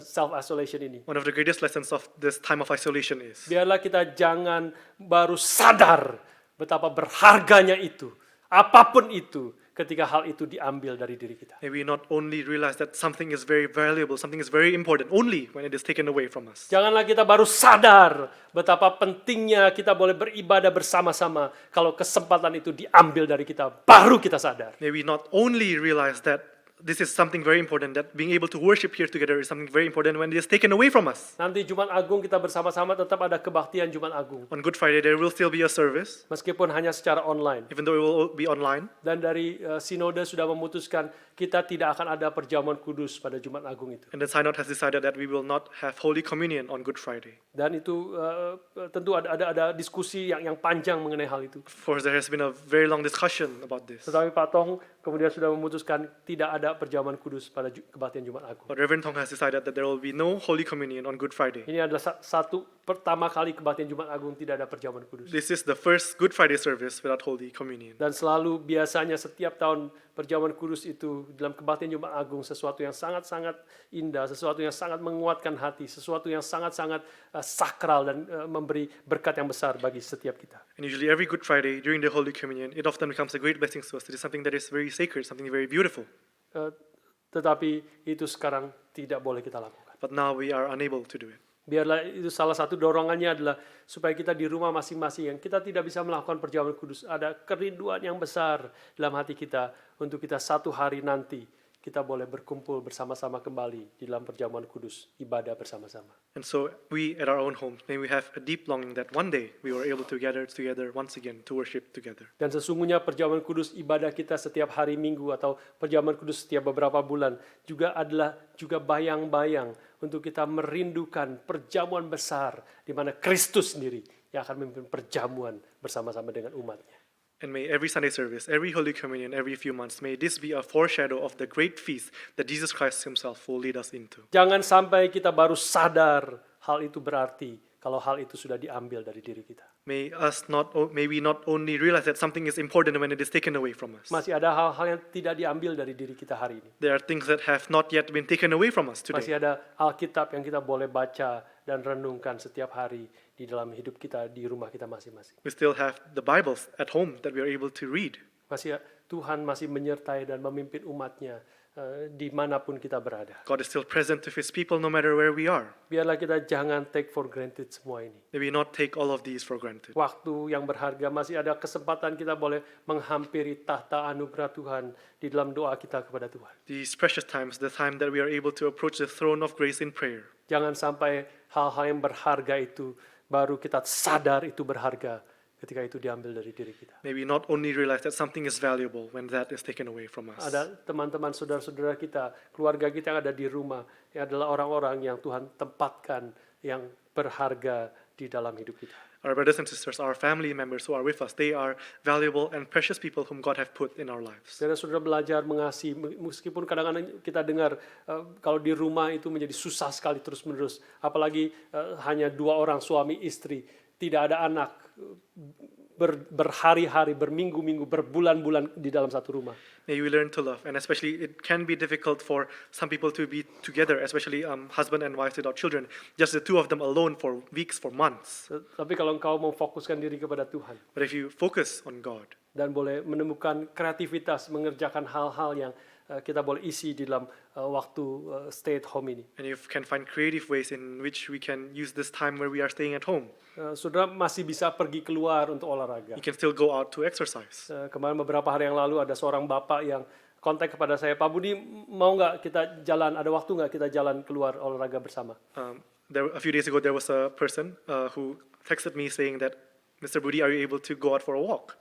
self-isolation ini. One of the greatest lessons of this time of isolation is, Biarlah kita jangan baru sadar betapa berharganya itu, apapun itu, ketika hal itu diambil dari diri kita. May we not only realize that something is very valuable, something is very important only when it is taken away from us. Janganlah kita baru sadar betapa pentingnya kita boleh beribadah bersama-sama kalau kesempatan itu diambil dari kita, baru kita sadar. May we not only realize that this is something very important, that being able to worship here together is something very important when it is taken away from us. Nanti Jumat Agung kita bersama-sama tetap ada kebaktian Jumat Agung. On Good Friday, there will still be a service, Meskipun hanya secara online. even though it will be online. Dan dari sinode sudah memutuskan kita tidak akan ada perjamuan kudus pada Jumat Agung itu. And the synod has decided that we will not have Holy Communion on Good Friday. Dan itu tentu ada diskusi yang panjang mengenai hal itu. Of course, there has been a very long discussion about this. Tetapi Pak Tong kemudian sudah memutuskan tidak ada perjamuan kudus pada kebaktian Jumat Agung. But Reverend Tong has decided that there will be no Holy Communion on Good Friday. Ini adalah satu pertama kali kebaktian Jumat Agung tidak ada perjamuan kudus. This is the first Good Friday service without Holy Communion. Dan selalu biasanya setiap tahun perjamuan kudus itu dalam kebaktian Jumat Agung sesuatu yang sangat-sangat indah, sesuatu yang sangat menguatkan hati, sesuatu yang sangat-sangat sakral dan memberi berkat yang besar bagi setiap kita. And usually every Good Friday during the Holy Communion, it often becomes a great blessing to us. It is something that is very sacred, something very beautiful. Tetapi itu sekarang tidak boleh kita lakukan. But now we are unable to do it. Biarlah itu salah satu dorongannya adalah supaya kita di rumah masing-masing yang kita tidak bisa melakukan perjamuan kudus. Ada kerinduan yang besar dalam hati kita untuk kita satu hari nanti kita boleh berkumpul bersama-sama kembali di dalam perjamuan kudus, ibadah bersama-sama. And so we at our own homes, may we have a deep longing that one day we were able to gather together once again to worship together. Dan sesungguhnya perjamuan kudus ibadah kita setiap hari Minggu atau perjamuan kudus setiap beberapa bulan juga adalah juga bayang-bayang untuk kita merindukan perjamuan besar di mana Kristus sendiri yang akan memimpin perjamuan bersama-sama dengan umatnya. And may every Sunday service, every Holy Communion, every few months, may this be a foreshadow of the great feast that Jesus Christ himself will lead us into. Jangan sampai kita baru sadar hal itu berarti kalau hal itu sudah diambil dari diri kita. May we not only realize that something is important when it is taken away from us. Masih ada hal-hal yang tidak diambil dari diri kita hari ini. There are things that have not yet been taken away from us today. Masih ada Alkitab yang kita boleh baca dan renungkan setiap hari di dalam hidup kita, di rumah kita masing-masing. We still have the Bibles at home that we are able to read. Tuhan masih menyertai dan memimpin umatnya dimanapun kita berada. God is still present with his people no matter where we are. Biarlah kita jangan take for granted semua ini. May we not take all of these for granted. Waktu yang berharga, masih ada kesempatan kita boleh menghampiri tahta anugerah Tuhan di dalam doa kita kepada Tuhan. These precious times, the time that we are able to approach the throne of grace in prayer. Jangan sampai hal-hal yang berharga itu baru kita sadar itu berharga ketika itu diambil dari diri kita. May we not only realize that something is valuable when that is taken away from us. Ada teman-teman saudara-saudara kita, keluarga kita yang ada di rumah, yang adalah orang-orang yang Tuhan tempatkan yang berharga di dalam hidup kita. Our brothers and sisters, our family members who are with us, they are valuable and precious people whom God have put in our lives. Saudara belajar mengasihi, meskipun kadang-kadang kita dengar kalau di rumah itu menjadi susah sekali terus-menerus, apalagi hanya 2 orang suami istri, tidak ada anak, berhari-hari, berminggu-minggu, berbulan-bulan di dalam satu rumah. May we learn to love, and especially it can be difficult for some people to be together, especially husband and wife without children, just the two of them alone for weeks, for months. Tapi kalau engkau memfokuskan diri kepada Tuhan, But if you focus on God, dan boleh menemukan kreativitas mengerjakan hal-hal yang kita boleh isi di dalam waktu stay at home ini. and you can find creative ways in which we can use this time where we are staying at home, Saudara masih bisa pergi keluar untuk olahraga. you can still go out to exercise. Kemarin beberapa hari yang lalu ada seorang bapak yang kontak kepada saya, Pak Budi mau nggak kita jalan, ada waktu nggak kita jalan keluar olahraga bersama? A few days ago, there was a person who texted me saying that, Mr. Budi, are you able to go out for a walk?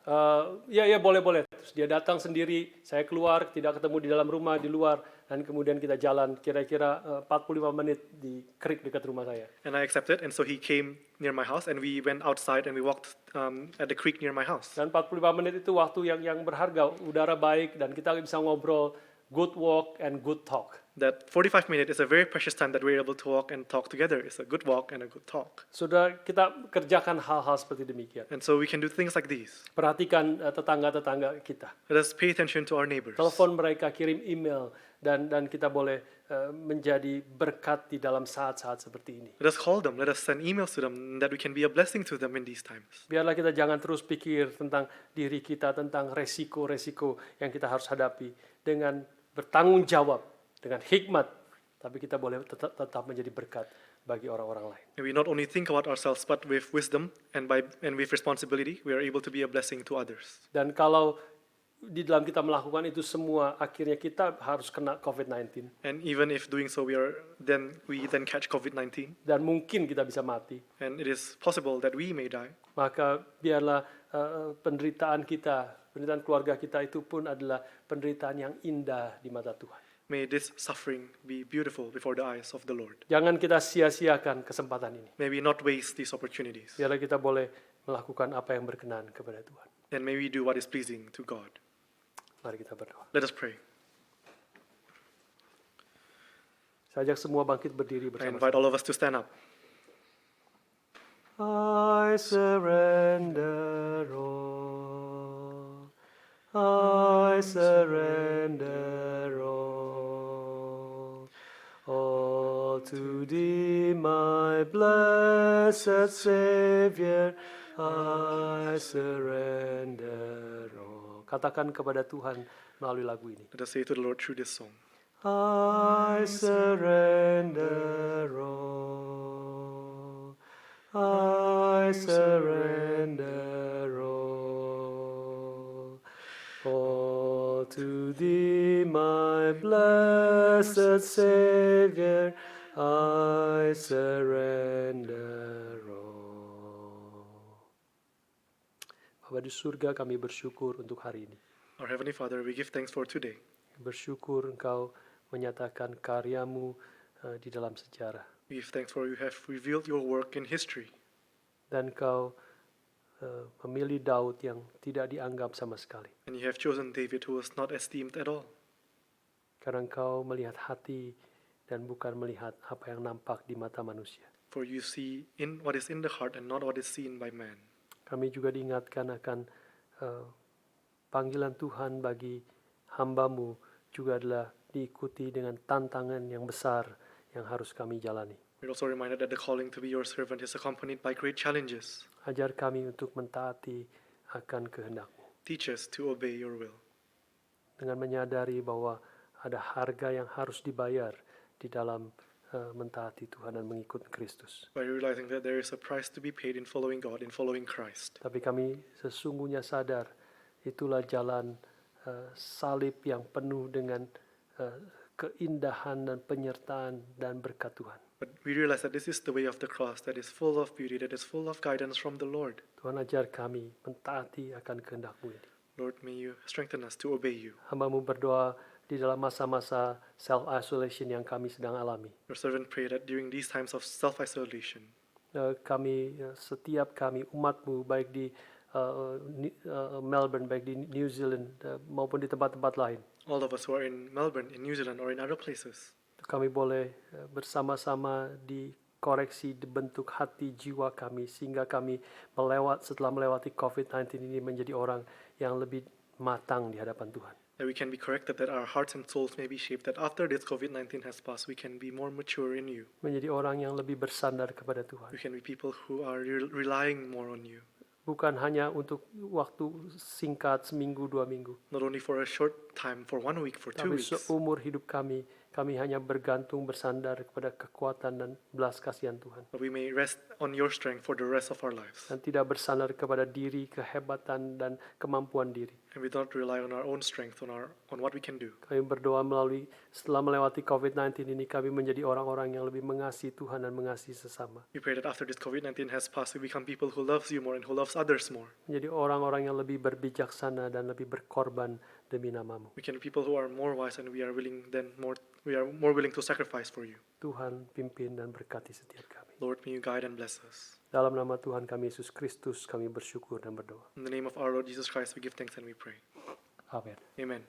Ya boleh. Terus dia datang sendiri, saya keluar, tidak ketemu di dalam rumah, di luar, dan kemudian kita jalan kira-kira 45 menit di creek dekat rumah saya. And I accepted, and so he came near my house, and we went outside and we walked at the creek near my house. Dan 45 menit itu waktu yang berharga, udara baik, dan kita bisa ngobrol good walk and good talk. That 45 minutes is a very precious time that we're able to walk and talk together. It's a good walk and a good talk. Saudara, kita kerjakan hal-hal seperti demikian. And so we can do things like these. Perhatikan tetangga-tetangga kita. Let us pay attention to our neighbors. Telepon mereka, kirim email, dan kita boleh menjadi berkat di dalam saat-saat seperti ini. Let us call them. Let us send emails to them that we can be a blessing to them in these times. Biarlah kita jangan terus pikir tentang diri kita, tentang resiko-resiko yang kita harus hadapi dengan bertanggung jawab, dengan hikmat, tapi kita boleh tetap menjadi berkat bagi orang-orang lain. And we not only think about ourselves, but with wisdom and with responsibility, we are able to be a blessing to others. Dan kalau di dalam kita melakukan itu semua, akhirnya kita harus kena COVID-19. And even if doing so, we then catch COVID-19, Dan mungkin kita bisa mati. and it is possible that we may die. Maka biarlah penderitaan kita, penderitaan keluarga kita itu pun adalah penderitaan yang indah di mata Tuhan. May this suffering be beautiful before the eyes of the Lord. Jangan kita sia-siakan kesempatan ini. May we not waste these opportunities, Biarlah kita boleh melakukan apa yang berkenan kepada Tuhan. and may we do what is pleasing to God. Mari kita berdoa. Let us pray. Saya ajak semua bangkit berdiri I bersama-sama. invite all of us to stand up. I surrender all. I surrender all. All to Thee, my blessed Savior. I surrender all. Katakan kepada Tuhan melalui lagu ini. Let us say to the Lord through this song. I surrender all. I surrender all. All to Thee, my blessed Savior, I surrender all. Bapa di surga, kami bersyukur untuk hari ini. Our Heavenly Father, we give thanks for today. Bersyukur Engkau menyatakan karya-Mu di dalam sejarah. We give thanks for you have revealed your work in history. Dan Engkau memilih Daud yang tidak dianggap sama sekali. And you have chosen David, who was not esteemed at all. Karena Engkau melihat hati dan bukan melihat apa yang nampak di mata manusia. For you see in what is in the heart and not what is seen by man. Kami juga diingatkan akan panggilan Tuhan bagi hamba-Mu juga adalah diikuti dengan tantangan yang besar yang harus kami jalani. We're also reminded that the calling to be your servant is accompanied by great challenges. Ajar kami untuk mentaati akan kehendak-Mu. Teach us to obey your will. Dengan menyadari bahwa ada harga yang harus dibayar di dalam mentaati Tuhan dan mengikut Kristus. By realizing that there is a price to be paid in following God, in following Christ. Tapi kami sesungguhnya sadar itulah jalan salib yang penuh dengan keindahan dan penyertaan dan berkat Tuhan. But we realize that this is the way of the cross that is full of beauty, that is full of guidance from the Lord. Tuhan ajar kami mentaati akan kehendak-Mu ini. Lord, may you strengthen us to obey you. Hamba-Mu berdoa di dalam masa-masa self-isolation yang kami sedang alami. Your servant pray that during these times of self-isolation, Setiap kami umat-Mu baik di Melbourne, baik di New Zealand maupun di tempat-tempat lain, all of us who are in Melbourne, in New Zealand, or in other places, kami boleh bersama-sama dikoreksi, dibentuk hati jiwa kami sehingga kami setelah melewati COVID-19 ini menjadi orang yang lebih matang di hadapan Tuhan. that we can be corrected, that our hearts and souls may be shaped, that after this COVID-19 has passed, we can be more mature in you. Menjadi orang yang lebih bersandar kepada Tuhan. We can be people who are relying more on you, Bukan hanya untuk waktu singkat, seminggu, 2 minggu. not only for a short time, for 1 week, for 2 Tapi weeks, seumur hidup kami hanya bergantung, bersandar kepada kekuatan dan belas kasihan Tuhan. but we may rest on your strength for the rest of our lives. Dan tidak bersandar kepada diri, kehebatan, dan kemampuan diri. And we don't rely on our own strength, on what we can do. Kami berdoa setelah melewati COVID-19 ini, kami menjadi orang-orang yang lebih mengasihi Tuhan dan mengasihi sesama. We pray that after this COVID-19 has passed, we become people who loves you more and who loves others more. Menjadi orang-orang yang lebih berbijaksana dan lebih berkorban demi nama-Mu. We can be people who are more wise, and we are more willing to sacrifice for you. Tuhan pimpin dan berkati setiap kami. Lord, may you guide and bless us. Dalam nama Tuhan kami Yesus Kristus kami bersyukur dan berdoa. In the name of our Lord Jesus Christ, we give thanks and we pray. Amin. Amen.